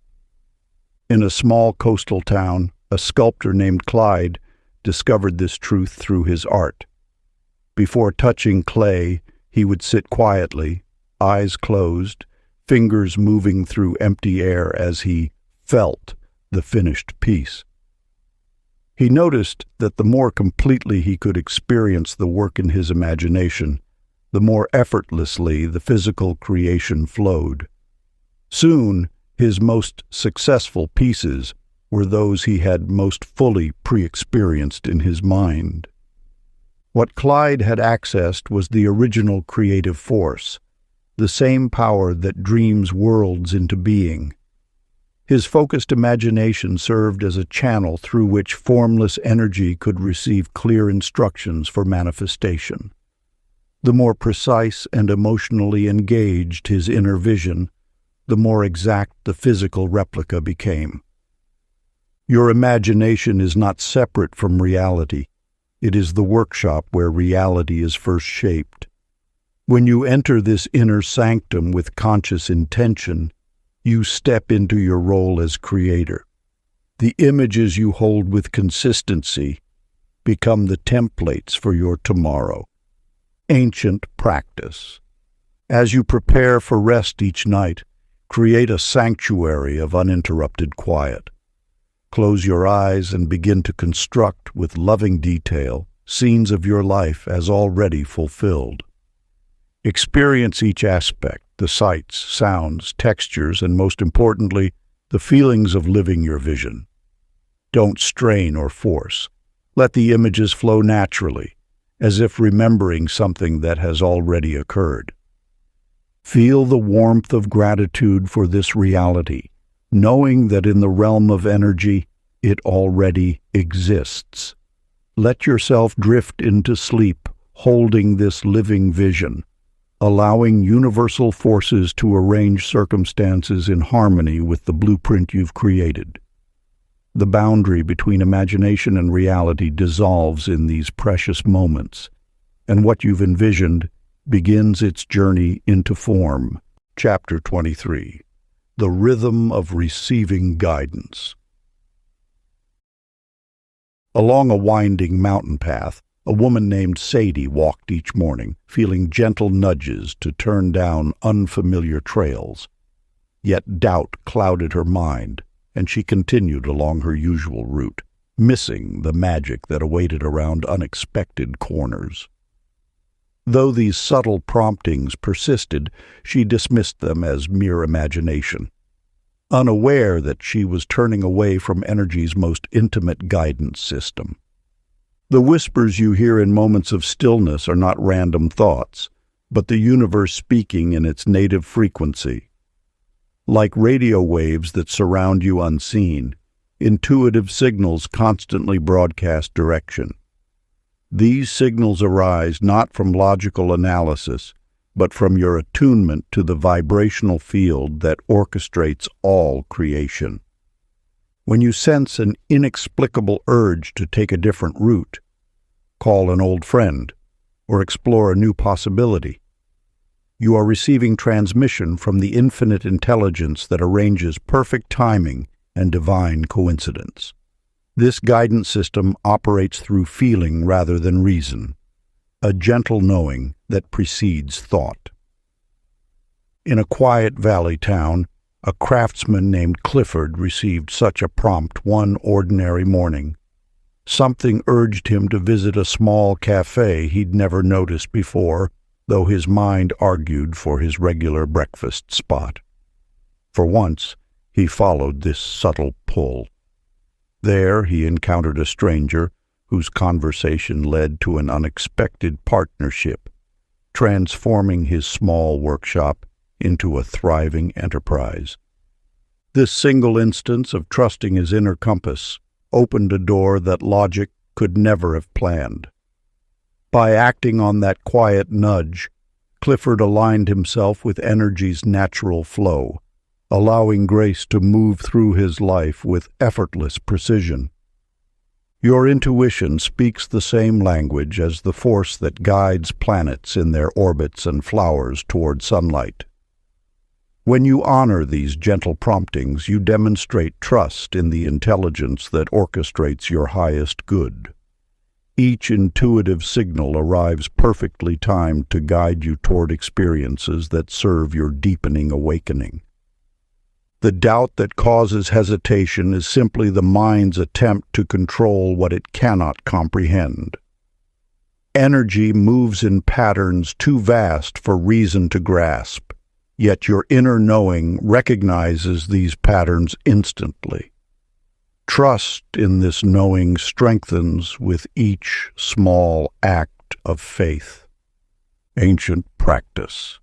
In a small coastal town, a sculptor named Clyde discovered this truth through his art. Before touching clay, he would sit quietly, eyes closed, fingers moving through empty air as he felt the finished piece. He noticed that the more completely he could experience the work in his imagination, the more effortlessly the physical creation flowed. Soon, his most successful pieces were those he had most fully pre-experienced in his mind. What Clyde had accessed was the original creative force, the same power that dreams worlds into being. His focused imagination served as a channel through which formless energy could receive clear instructions for manifestation. The more precise and emotionally engaged his inner vision, the more exact the physical replica became. Your imagination is not separate from reality. It is the workshop where reality is first shaped. When you enter this inner sanctum with conscious intention, you step into your role as creator. The images you hold with consistency become the templates for your tomorrow. Ancient practice. As you prepare for rest each night, create a sanctuary of uninterrupted quiet. Close your eyes and begin to construct with loving detail scenes of your life as already fulfilled. Experience each aspect, the sights, sounds, textures, and most importantly, the feelings of living your vision. Don't strain or force. Let the images flow naturally, as if remembering something that has already occurred. Feel the warmth of gratitude for this reality, knowing that in the realm of energy, it already exists. Let yourself drift into sleep, holding this living vision, allowing universal forces to arrange circumstances in harmony with the blueprint you've created. The boundary between imagination and reality dissolves in these precious moments, and what you've envisioned begins its journey into form. Chapter 23. The Rhythm of Receiving Guidance. Along a winding mountain path, a woman named Sadie walked each morning, feeling gentle nudges to turn down unfamiliar trails. Yet doubt clouded her mind, and she continued along her usual route, missing the magic that awaited around unexpected corners. Though these subtle promptings persisted, she dismissed them as mere imagination, unaware that she was turning away from energy's most intimate guidance system. The whispers you hear in moments of stillness are not random thoughts. but the universe speaking in its native frequency. Like radio waves that surround you unseen, intuitive signals constantly broadcast direction. These signals arise not from logical analysis, but from your attunement to the vibrational field that orchestrates all creation. When you sense an inexplicable urge to take a different route, call an old friend, or explore a new possibility, you are receiving transmission from the infinite intelligence that arranges perfect timing and divine coincidence. This guidance system operates through feeling rather than reason, a gentle knowing that precedes thought. In a quiet valley town, a craftsman named Clifford received such a prompt one ordinary morning. Something urged him to visit a small cafe he'd never noticed before, though his mind argued for his regular breakfast spot. For once, he followed this subtle pull. There he encountered a stranger whose conversation led to an unexpected partnership, transforming his small workshop into a thriving enterprise. This single instance of trusting his inner compass opened a door that logic could never have planned. By acting on that quiet nudge, Clifford aligned himself with energy's natural flow, allowing grace to move through his life with effortless precision. Your intuition speaks the same language as the force that guides planets in their orbits and flowers toward sunlight. When you honor these gentle promptings, you demonstrate trust in the intelligence that orchestrates your highest good. Each intuitive signal arrives perfectly timed to guide you toward experiences that serve your deepening awakening. The doubt that causes hesitation is simply the mind's attempt to control what it cannot comprehend. Energy moves in patterns too vast for reason to grasp, yet your inner knowing recognizes these patterns instantly. Trust in this knowing strengthens with each small act of faith. Ancient practice.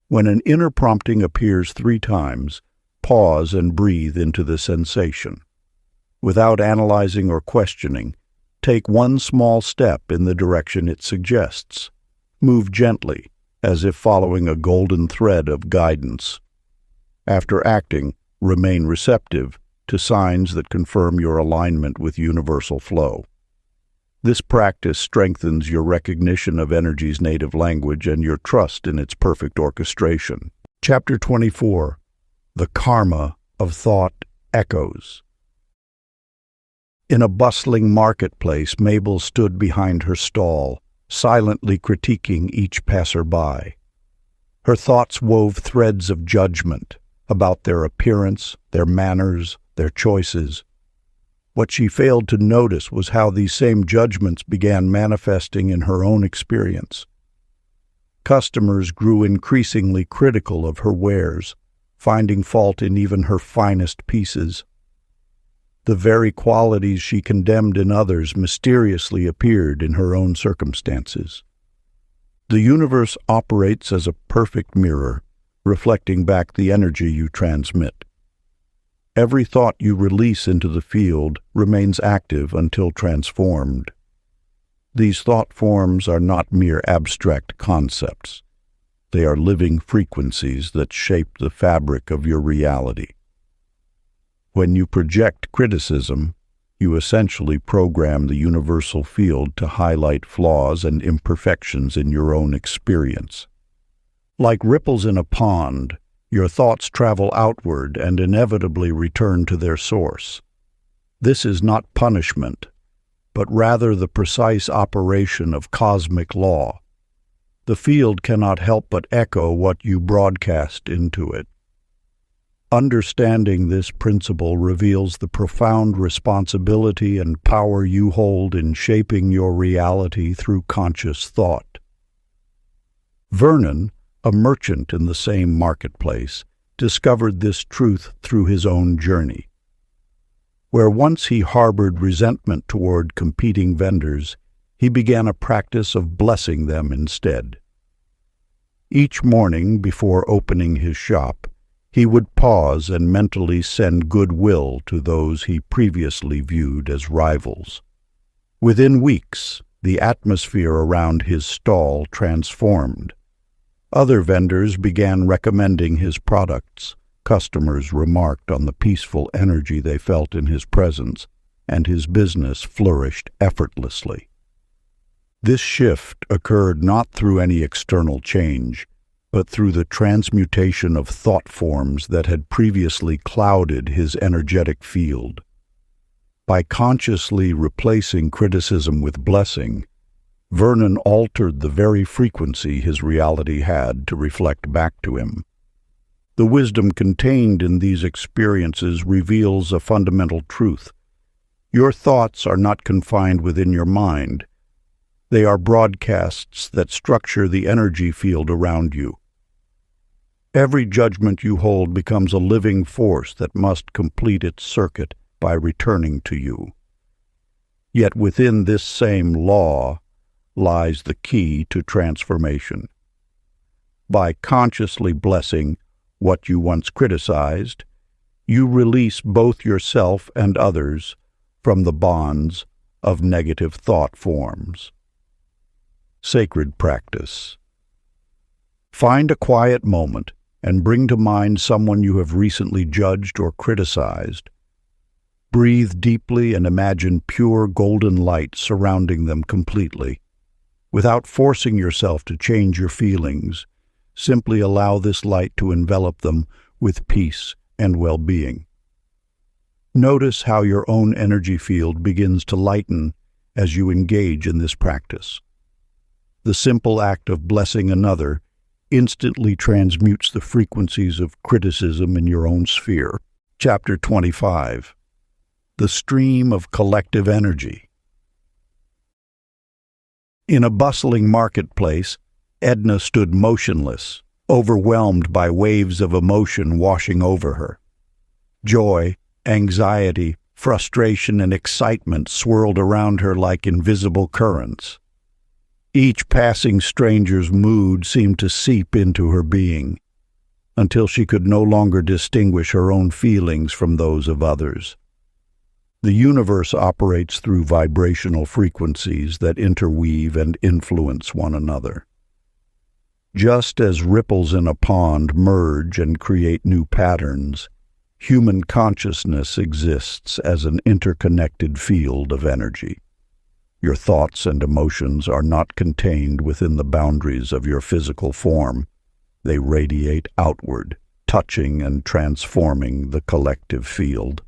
When an inner prompting appears 3 times, pause and breathe into the sensation. Without analyzing or questioning, take one small step in the direction it suggests. Move gently, as if following a golden thread of guidance. After acting, remain receptive to signs that confirm your alignment with universal flow. This practice strengthens your recognition of energy's native language and your trust in its perfect orchestration. Chapter 24. The Karma of Thought Echoes. In a bustling marketplace, Mabel stood behind her stall, silently critiquing each passerby. Her thoughts wove threads of judgment about their appearance, their manners, their choices. What she failed to notice was how these same judgments began manifesting in her own experience. Customers grew increasingly critical of her wares, finding fault in even her finest pieces. The very qualities she condemned in others mysteriously appeared in her own circumstances. The universe operates as a perfect mirror, reflecting back the energy you transmit. Every thought you release into the field remains active until transformed. These thought forms are not mere abstract concepts. They are living frequencies that shape the fabric of your reality. When you project criticism, you essentially program the universal field to highlight flaws and imperfections in your own experience. Like ripples in a pond, your thoughts travel outward and inevitably return to their source. This is not punishment, but rather the precise operation of cosmic law. The field cannot help but echo what you broadcast into it. Understanding this principle reveals the profound responsibility and power you hold in shaping your reality through conscious thought. Vernon, a merchant in the same marketplace, discovered this truth through his own journey. Where once he harbored resentment toward competing vendors, he began a practice of blessing them instead. Each morning before opening his shop, he would pause and mentally send goodwill to those he previously viewed as rivals. Within weeks, the atmosphere around his stall transformed. Other vendors began recommending his products. Customers remarked on the peaceful energy they felt in his presence, and his business flourished effortlessly. This shift occurred not through any external change, but through the transmutation of thought forms that had previously clouded his energetic field. By consciously replacing criticism with blessing, Vernon altered the very frequency his reality had to reflect back to him. The wisdom contained in these experiences reveals a fundamental truth. Your thoughts are not confined within your mind. They are broadcasts that structure the energy field around you. Every judgment you hold becomes a living force that must complete its circuit by returning to you. Yet within this same law lies the key to transformation. By consciously blessing what you once criticized, you release both yourself and others from the bonds of negative thought forms. Sacred practice. Find a quiet moment and bring to mind someone you have recently judged or criticized. Breathe deeply and imagine pure golden light surrounding them completely. Without forcing yourself to change your feelings, simply allow this light to envelop them with peace and well-being. Notice how your own energy field begins to lighten as you engage in this practice. The simple act of blessing another instantly transmutes the frequencies of criticism in your own sphere. Chapter 25. The Stream of Collective Energy. In a bustling marketplace, Edna stood motionless, overwhelmed by waves of emotion washing over her. Joy, anxiety, frustration, and excitement swirled around her like invisible currents. Each passing stranger's mood seemed to seep into her being, until she could no longer distinguish her own feelings from those of others. The universe operates through vibrational frequencies that interweave and influence one another. Just as ripples in a pond merge and create new patterns, human consciousness exists as an interconnected field of energy. Your thoughts and emotions are not contained within the boundaries of your physical form. They radiate outward, touching and transforming the collective field.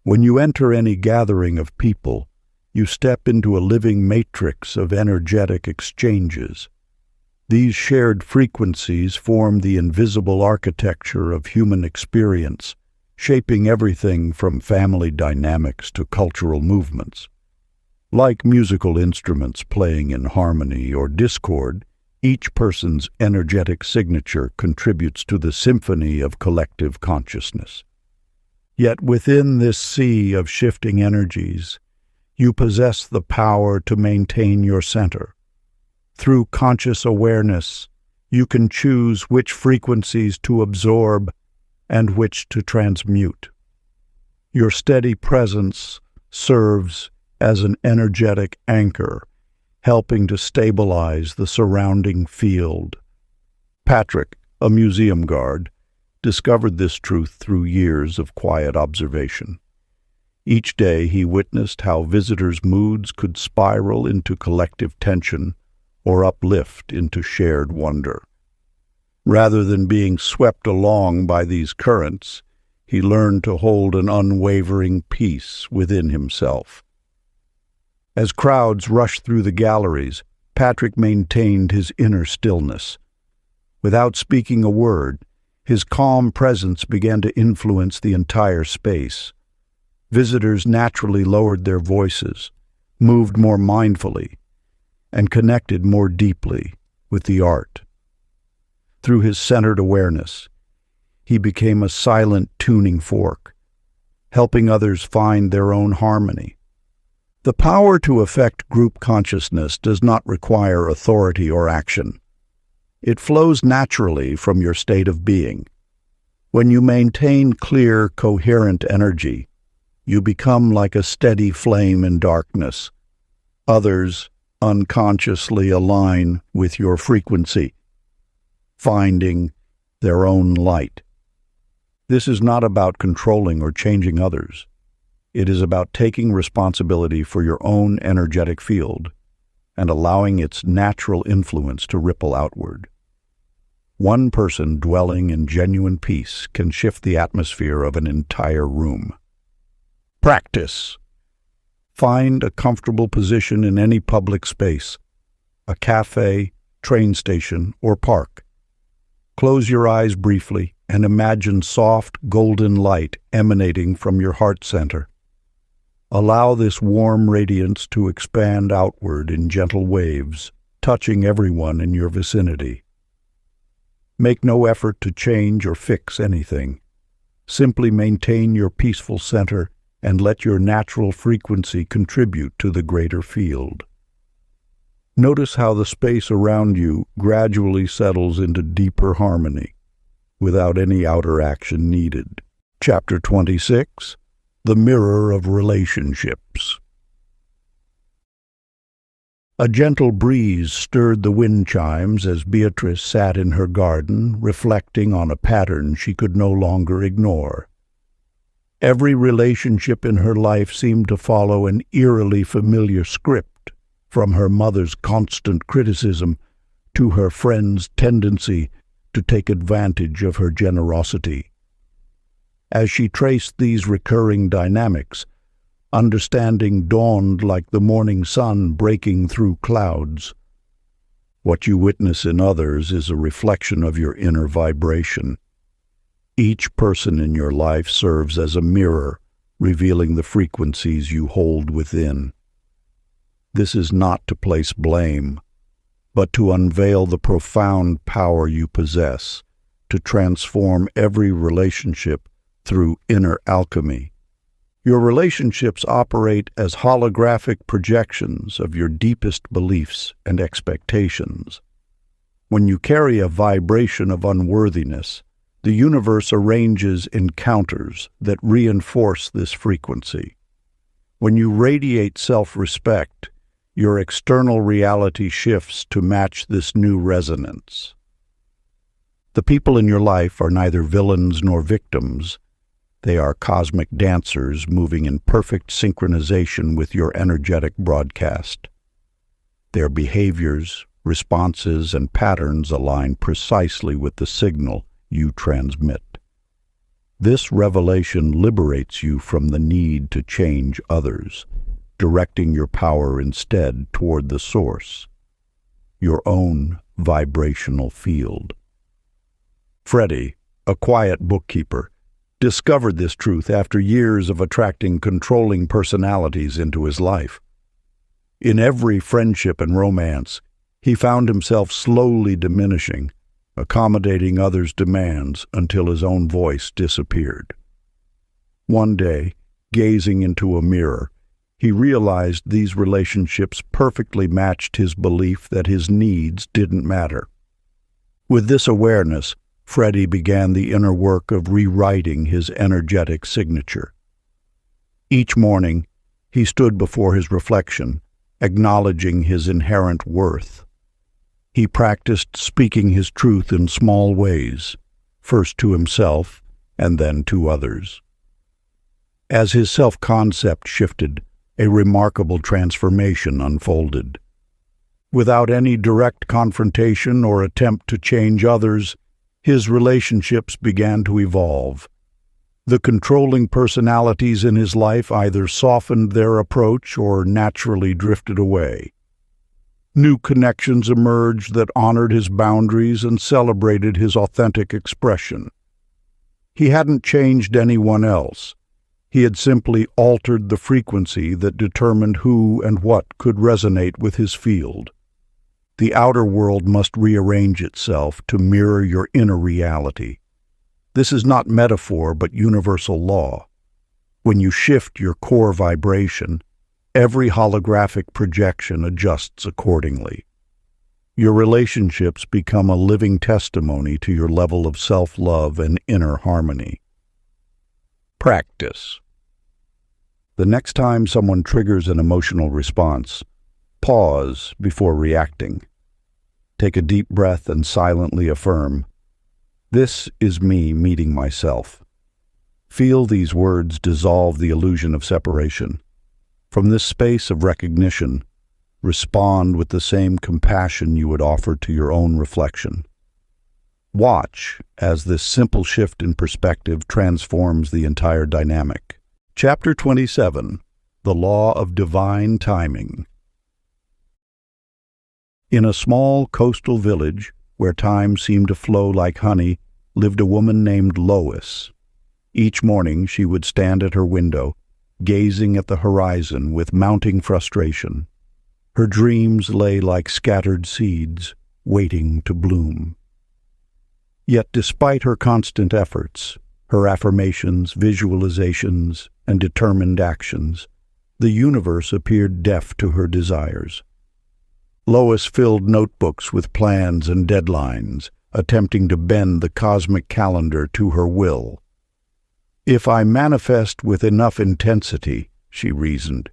When you enter any gathering of people, you step into a living matrix of energetic exchanges. These shared frequencies form the invisible architecture of human experience, shaping everything from family dynamics to cultural movements. Like musical instruments playing in harmony or discord, each person's energetic signature contributes to the symphony of collective consciousness. Yet within this sea of shifting energies, you possess the power to maintain your center. Through conscious awareness, you can choose which frequencies to absorb and which to transmute. Your steady presence serves as an energetic anchor, helping to stabilize the surrounding field. Patrick, a museum guard, discovered this truth through years of quiet observation. Each day he witnessed how visitors' moods could spiral into collective tension or uplift into shared wonder. Rather than being swept along by these currents, he learned to hold an unwavering peace within himself. As crowds rushed through the galleries, Patrick maintained his inner stillness. Without speaking a word, his calm presence began to influence the entire space. Visitors naturally lowered their voices, moved more mindfully, and connected more deeply with the art. Through his centered awareness, he became a silent tuning fork, helping others find their own harmony. The power to affect group consciousness does not require authority or action. It flows naturally from your state of being. When you maintain clear, coherent energy, you become like a steady flame in darkness. Others unconsciously align with your frequency, finding their own light. This is not about controlling or changing others. It is about taking responsibility for your own energetic field and allowing its natural influence to ripple outward. One person dwelling in genuine peace can shift the atmosphere of an entire room. Practice. Find a comfortable position in any public space, a cafe, train station, or park. Close your eyes briefly and imagine soft, golden light emanating from your heart center. Allow this warm radiance to expand outward in gentle waves, touching everyone in your vicinity. Make no effort to change or fix anything. Simply maintain your peaceful center and let your natural frequency contribute to the greater field. Notice how the space around you gradually settles into deeper harmony, without any outer action needed. Chapter 26. The Mirror of Relationships. A gentle breeze stirred the wind chimes as Beatrice sat in her garden, reflecting on a pattern she could no longer ignore. Every relationship in her life seemed to follow an eerily familiar script, from her mother's constant criticism to her friend's tendency to take advantage of her generosity. As she traced these recurring dynamics, understanding dawned like the morning sun breaking through clouds. What you witness in others is a reflection of your inner vibration. Each person in your life serves as a mirror, revealing the frequencies you hold within. This is not to place blame, but to unveil the profound power you possess, to transform every relationship through inner alchemy. Your relationships operate as holographic projections of your deepest beliefs and expectations. When you carry a vibration of unworthiness, the universe arranges encounters that reinforce this frequency. When you radiate self-respect, your external reality shifts to match this new resonance. The people in your life are neither villains nor victims. They are cosmic dancers moving in perfect synchronization with your energetic broadcast. Their behaviors, responses, and patterns align precisely with the signal you transmit. This revelation liberates you from the need to change others, directing your power instead toward the source, your own vibrational field. Freddie, a quiet bookkeeper, discovered this truth after years of attracting controlling personalities into his life. In every friendship and romance, he found himself slowly diminishing, accommodating others' demands until his own voice disappeared. One day, gazing into a mirror, he realized these relationships perfectly matched his belief that his needs didn't matter. With this awareness, Freddie began the inner work of rewriting his energetic signature. Each morning, he stood before his reflection, acknowledging his inherent worth. He practiced speaking his truth in small ways, first to himself and then to others. As his self-concept shifted, a remarkable transformation unfolded. Without any direct confrontation or attempt to change others, his relationships began to evolve. The controlling personalities in his life either softened their approach or naturally drifted away. New connections emerged that honored his boundaries and celebrated his authentic expression. He hadn't changed anyone else. He had simply altered the frequency that determined who and what could resonate with his field. The outer world must rearrange itself to mirror your inner reality. This is not metaphor but universal law. When you shift your core vibration, every holographic projection adjusts accordingly. Your relationships become a living testimony to your level of self-love and inner harmony. Practice. The next time someone triggers an emotional response, pause before reacting. Take a deep breath and silently affirm, "This is me meeting myself." Feel these words dissolve the illusion of separation. From this space of recognition, respond with the same compassion you would offer to your own reflection. Watch as this simple shift in perspective transforms the entire dynamic. Chapter 27. The Law of Divine Timing. In a small coastal village, where time seemed to flow like honey, lived a woman named Lois. Each morning she would stand at her window, gazing at the horizon with mounting frustration. Her dreams lay like scattered seeds, waiting to bloom. Yet despite her constant efforts, her affirmations, visualizations, and determined actions, the universe appeared deaf to her desires. Lois filled notebooks with plans and deadlines, attempting to bend the cosmic calendar to her will. "If I manifest with enough intensity," she reasoned,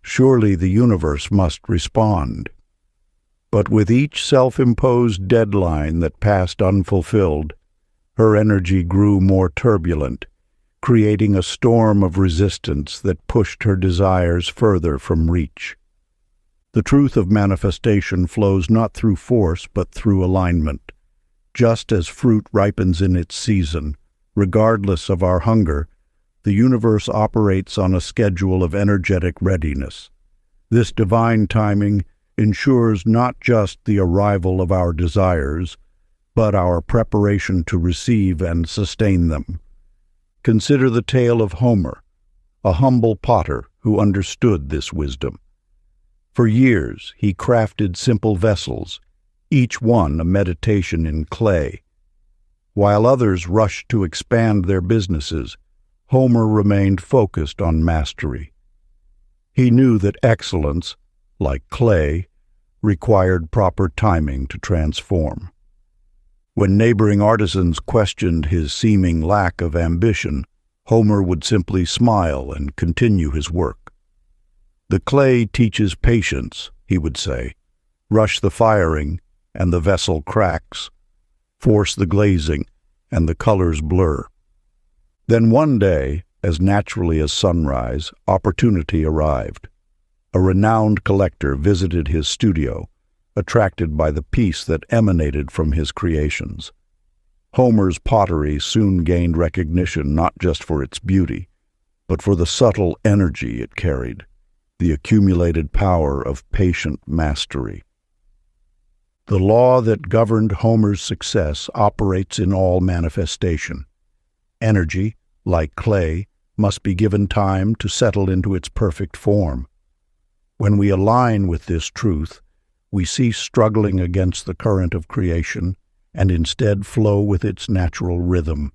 "surely the universe must respond." But with each self-imposed deadline that passed unfulfilled, her energy grew more turbulent, creating a storm of resistance that pushed her desires further from reach. The truth of manifestation flows not through force but through alignment. Just as fruit ripens in its season, regardless of our hunger, the universe operates on a schedule of energetic readiness. This divine timing ensures not just the arrival of our desires, but our preparation to receive and sustain them. Consider the tale of Homer, a humble potter who understood this wisdom. For years he crafted simple vessels, each one a meditation in clay. While others rushed to expand their businesses, Homer remained focused on mastery. He knew that excellence, like clay, required proper timing to transform. When neighboring artisans questioned his seeming lack of ambition, Homer would simply smile and continue his work. "The clay teaches patience," he would say. "Rush the firing, and the vessel cracks. Force the glazing, and the colors blur." Then one day, as naturally as sunrise, opportunity arrived. A renowned collector visited his studio, attracted by the peace that emanated from his creations. Homer's pottery soon gained recognition not just for its beauty, but for the subtle energy it carried, the accumulated power of patient mastery. The law that governed Homer's success operates in all manifestation. Energy, like clay, must be given time to settle into its perfect form. When we align with this truth, we cease struggling against the current of creation and instead flow with its natural rhythm.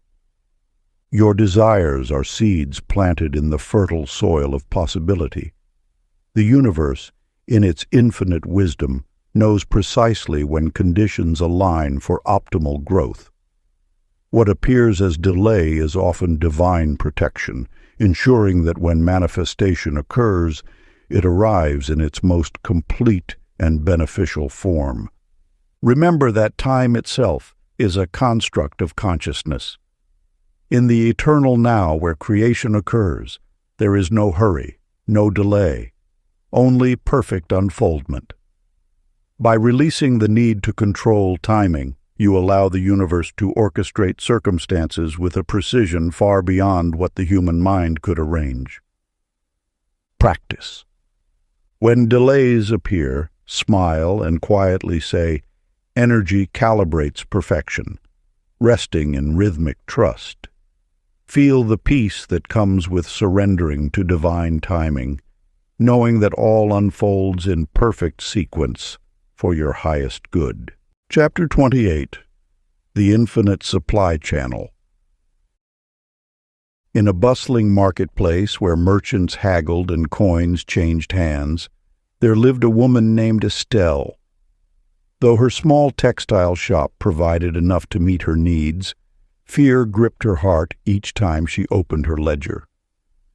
Your desires are seeds planted in the fertile soil of possibility. The universe, in its infinite wisdom, knows precisely when conditions align for optimal growth. What appears as delay is often divine protection, ensuring that when manifestation occurs, it arrives in its most complete and beneficial form. Remember that time itself is a construct of consciousness. In the eternal now where creation occurs, there is no hurry, no delay, only perfect unfoldment. By releasing the need to control timing, you allow the universe to orchestrate circumstances with a precision far beyond what the human mind could arrange. Practice. When delays appear, smile and quietly say, "Energy calibrates perfection," resting in rhythmic trust. Feel the peace that comes with surrendering to divine timing, knowing that all unfolds in perfect sequence for your highest good. Chapter 28. The Infinite Supply Channel. In a bustling marketplace where merchants haggled and coins changed hands, there lived a woman named Estelle. Though her small textile shop provided enough to meet her needs, fear gripped her heart each time she opened her ledger.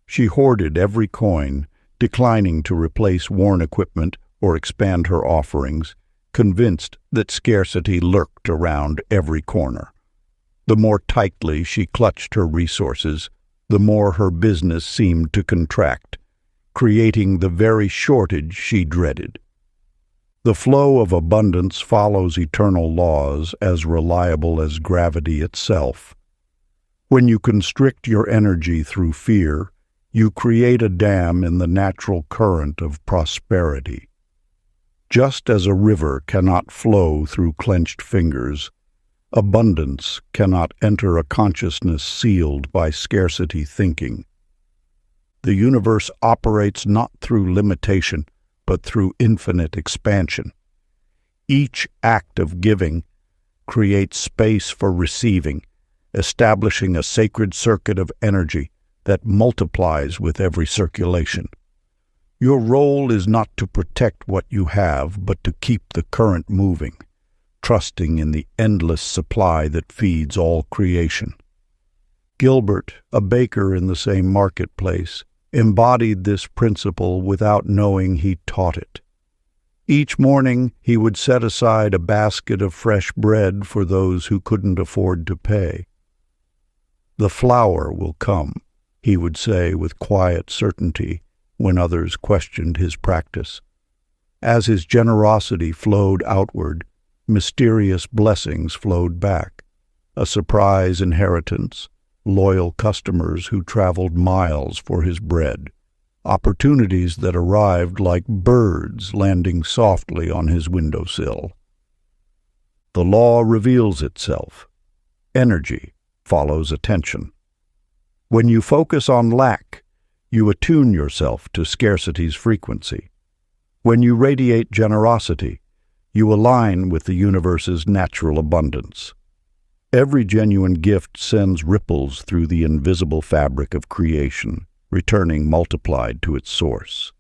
She hoarded every coin, declining to replace worn equipment or expand her offerings, convinced that scarcity lurked around every corner. The more tightly she clutched her resources, the more her business seemed to contract, creating the very shortage she dreaded. The flow of abundance follows eternal laws as reliable as gravity itself. When you constrict your energy through fear, you create a dam in the natural current of prosperity. Just as a river cannot flow through clenched fingers, abundance cannot enter a consciousness sealed by scarcity thinking. The universe operates not through limitation, but through infinite expansion. Each act of giving creates space for receiving, establishing a sacred circuit of energy that multiplies with every circulation. Your role is not to protect what you have, but to keep the current moving, trusting in the endless supply that feeds all creation. Gilbert, a baker in the same marketplace, embodied this principle without knowing he taught it. Each morning he would set aside a basket of fresh bread for those who couldn't afford to pay. "The flour will come," he would say with quiet certainty when others questioned his practice. As his generosity flowed outward, mysterious blessings flowed back, a surprise inheritance, loyal customers who traveled miles for his bread, opportunities that arrived like birds landing softly on his windowsill. The law reveals itself. Energy follows attention. When you focus on lack, you attune yourself to scarcity's frequency. When you radiate generosity, you align with the universe's natural abundance. Every genuine gift sends ripples through the invisible fabric of creation, returning multiplied to its source.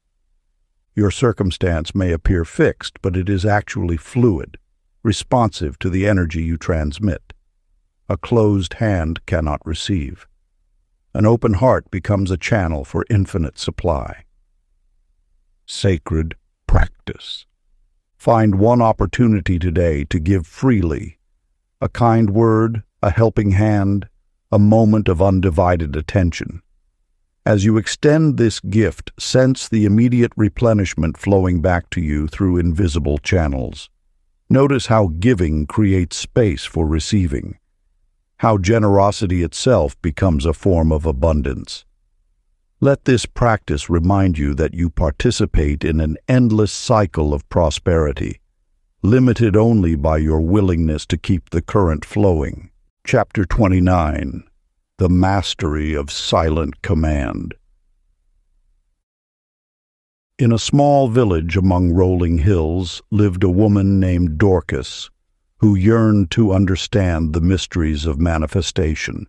Your circumstance may appear fixed, but it is actually fluid, responsive to the energy you transmit. A closed hand cannot receive. An open heart becomes a channel for infinite supply. Sacred practice. Find one opportunity today to give freely. A kind word, a helping hand, a moment of undivided attention. As you extend this gift, sense the immediate replenishment flowing back to you through invisible channels. Notice how giving creates space for receiving, how generosity itself becomes a form of abundance. Let this practice remind you that you participate in an endless cycle of prosperity, limited only by your willingness to keep the current flowing. Chapter 29. The Mastery of Silent Command. In a small village among rolling hills lived a woman named Dorcas, who yearned to understand the mysteries of manifestation.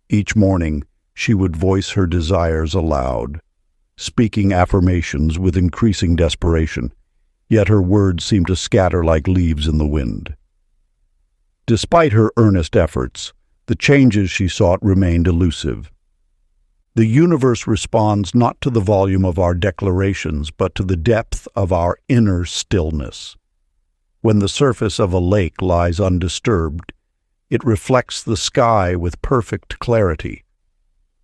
Each morning, she would voice her desires aloud, speaking affirmations with increasing desperation, yet her words seemed to scatter like leaves in the wind. Despite her earnest efforts, the changes she sought remained elusive. The universe responds not to the volume of our declarations, but to the depth of our inner stillness. When the surface of a lake lies undisturbed, it reflects the sky with perfect clarity.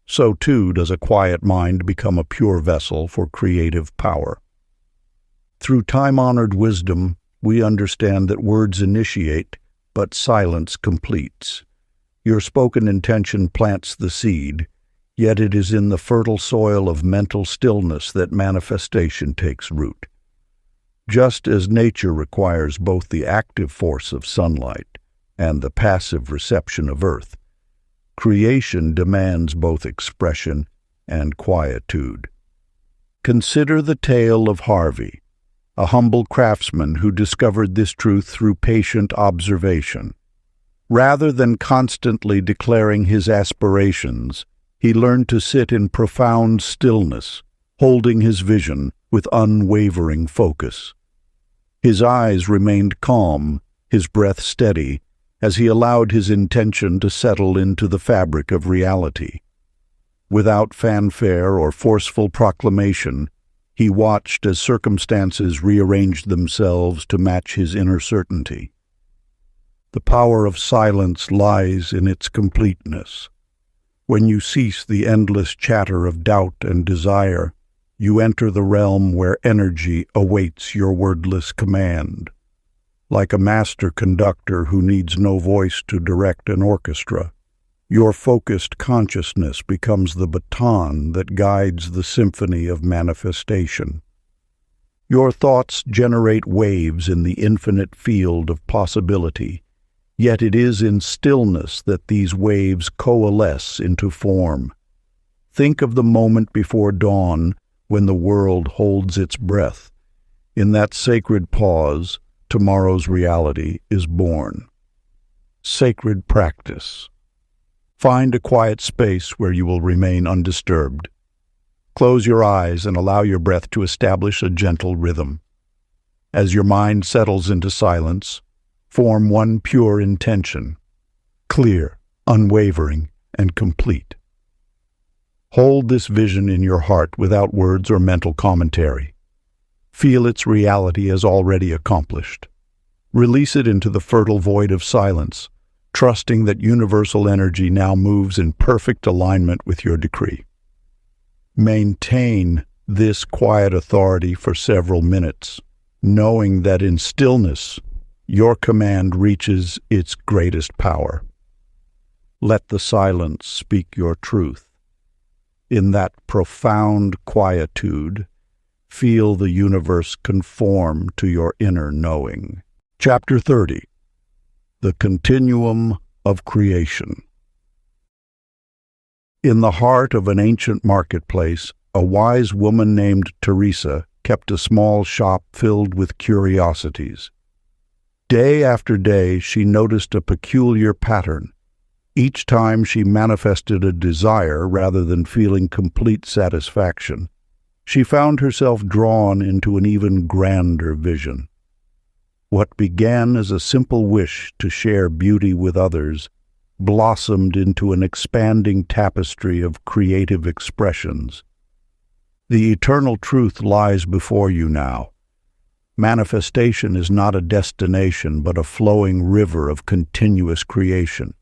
So too does a quiet mind become a pure vessel for creative power. Through time-honored wisdom, we understand that words initiate, but silence completes. Your spoken intention plants the seed, yet it is in the fertile soil of mental stillness that manifestation takes root. Just as nature requires both the active force of sunlight and the passive reception of earth, creation demands both expression and quietude. Consider the tale of Harvey, a humble craftsman who discovered this truth through patient observation. Rather than constantly declaring his aspirations, he learned to sit in profound stillness, holding his vision with unwavering focus. His eyes remained calm, his breath steady, as he allowed his intention to settle into the fabric of reality. Without fanfare or forceful proclamation, he watched as circumstances rearranged themselves to match his inner certainty. The power of silence lies in its completeness. When you cease the endless chatter of doubt and desire, you enter the realm where energy awaits your wordless command. Like a master conductor who needs no voice to direct an orchestra, your focused consciousness becomes the baton that guides the symphony of manifestation. Your thoughts generate waves in the infinite field of possibility, yet it is in stillness that these waves coalesce into form. Think of the moment before dawn when the world holds its breath. In that sacred pause, tomorrow's reality is born. Sacred practice. Find a quiet space where you will remain undisturbed. Close your eyes and allow your breath to establish a gentle rhythm. As your mind settles into silence, form one pure intention, clear, unwavering, and complete. Hold this vision in your heart without words or mental commentary. Feel its reality as already accomplished. Release it into the fertile void of silence, trusting that universal energy now moves in perfect alignment with your decree. Maintain this quiet authority for several minutes, knowing that in stillness, your command reaches its greatest power. Let the silence speak your truth. In that profound quietude, feel the universe conform to your inner knowing. Chapter 30. The Continuum of Creation. In the heart of an ancient marketplace, a wise woman named Teresa kept a small shop filled with curiosities. Day after day, she noticed a peculiar pattern. Each time she manifested a desire rather than feeling complete satisfaction, she found herself drawn into an even grander vision. What began as a simple wish to share beauty with others blossomed into an expanding tapestry of creative expressions. The eternal truth lies before you now. Manifestation is not a destination, but a flowing river of continuous creation.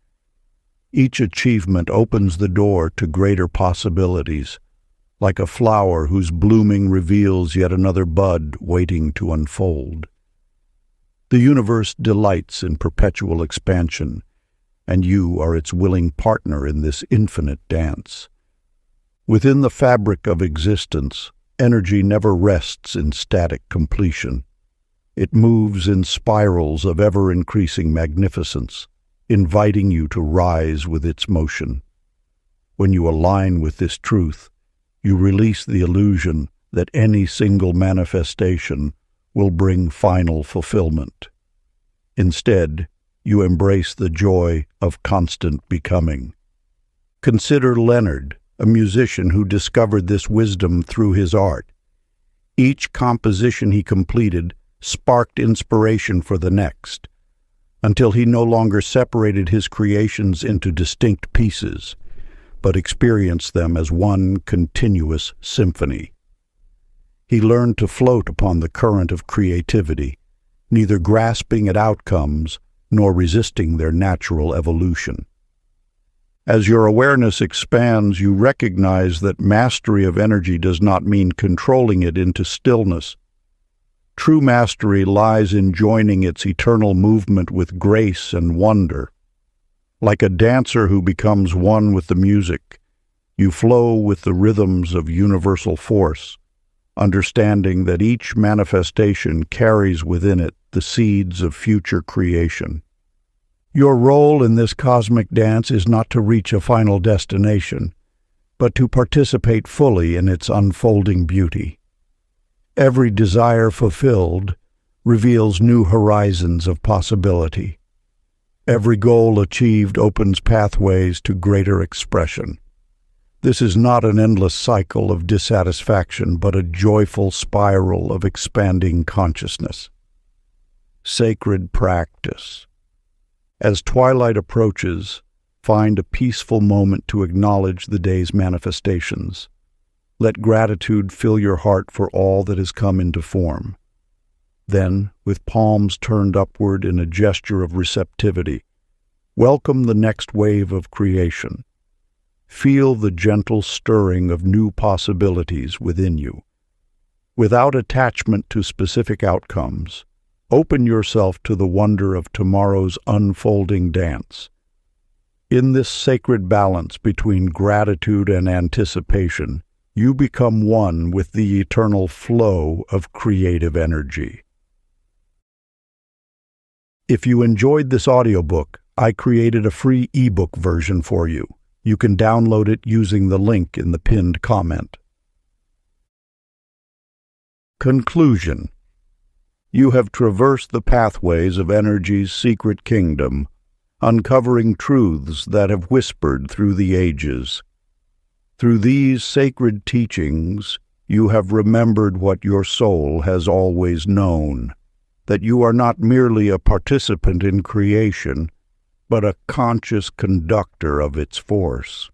Each achievement opens the door to greater possibilities, like a flower whose blooming reveals yet another bud waiting to unfold. The universe delights in perpetual expansion, and you are its willing partner in this infinite dance. Within the fabric of existence, energy never rests in static completion. It moves in spirals of ever-increasing magnificence, inviting you to rise with its motion. When you align with this truth, you release the illusion that any single manifestation will bring final fulfillment. Instead, you embrace the joy of constant becoming. Consider Leonard, a musician who discovered this wisdom through his art. Each composition he completed sparked inspiration for the next, until he no longer separated his creations into distinct pieces, but experienced them as one continuous symphony. He learned to float upon the current of creativity, neither grasping at outcomes nor resisting their natural evolution. As your awareness expands, you recognize that mastery of energy does not mean controlling it into stillness. True mastery lies in joining its eternal movement with grace and wonder. Like a dancer who becomes one with the music, you flow with the rhythms of universal force, understanding that each manifestation carries within it the seeds of future creation. Your role in this cosmic dance is not to reach a final destination, but to participate fully in its unfolding beauty. Every desire fulfilled reveals new horizons of possibility. Every goal achieved opens pathways to greater expression. This is not an endless cycle of dissatisfaction, but a joyful spiral of expanding consciousness. sacred practice. As twilight approaches, find a peaceful moment to acknowledge the day's manifestations. Let gratitude fill your heart for all that has come into form. Then, with palms turned upward in a gesture of receptivity, welcome the next wave of creation. Feel the gentle stirring of new possibilities within you. Without attachment to specific outcomes, open yourself to the wonder of tomorrow's unfolding dance. In this sacred balance between gratitude and anticipation, you become one with the eternal flow of creative energy. If you enjoyed this audiobook, I created a free ebook version for you. You can download it using the link in the pinned comment. Conclusion. You have traversed the pathways of energy's secret kingdom, uncovering truths that have whispered through the ages. Through these sacred teachings, you have remembered what your soul has always known, that you are not merely a participant in creation, but a conscious conductor of its force.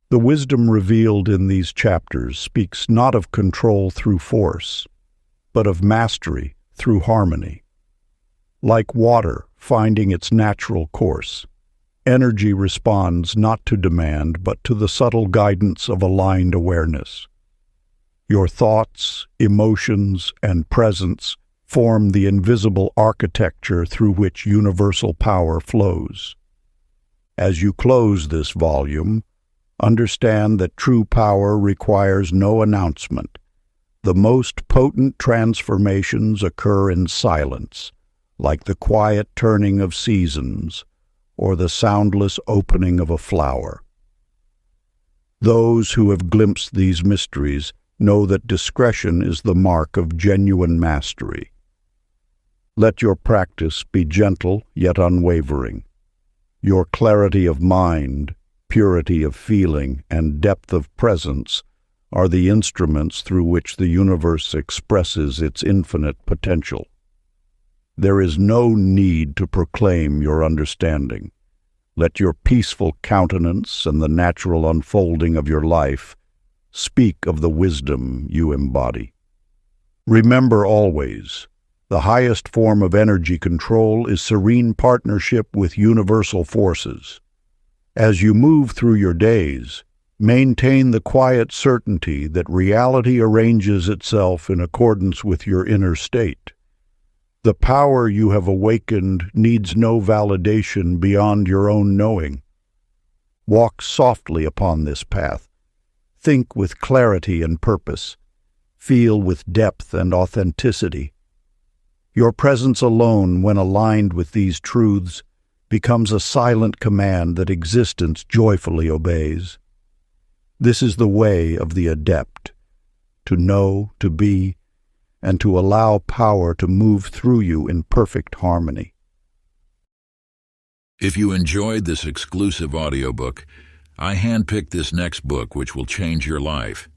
The wisdom revealed in these chapters speaks not of control through force, but of mastery through harmony. Like water finding its natural course, energy responds not to demand, but to the subtle guidance of aligned awareness. Your thoughts, emotions, and presence form the invisible architecture through which universal power flows. As you close this volume, understand that true power requires no announcement. The most potent transformations occur in silence, like the quiet turning of seasons or the soundless opening of a flower. Those who have glimpsed these mysteries know that discretion is the mark of genuine mastery. Let your practice be gentle yet unwavering. Your clarity of mind, purity of feeling, and depth of presence are the instruments through which the universe expresses its infinite potential. There is no need to proclaim your understanding. Let your peaceful countenance and the natural unfolding of your life speak of the wisdom you embody. Remember always, the highest form of energy control is serene partnership with universal forces. As you move through your days, maintain the quiet certainty that reality arranges itself in accordance with your inner state. The power you have awakened needs no validation beyond your own knowing. Walk softly upon this path. Think with clarity and purpose. Feel with depth and authenticity. Your presence alone, when aligned with these truths, becomes a silent command that existence joyfully obeys. This is the way of the adept, to know, to be, and to allow power to move through you in perfect harmony. If you enjoyed this exclusive audiobook, I handpicked this next book which will change your life.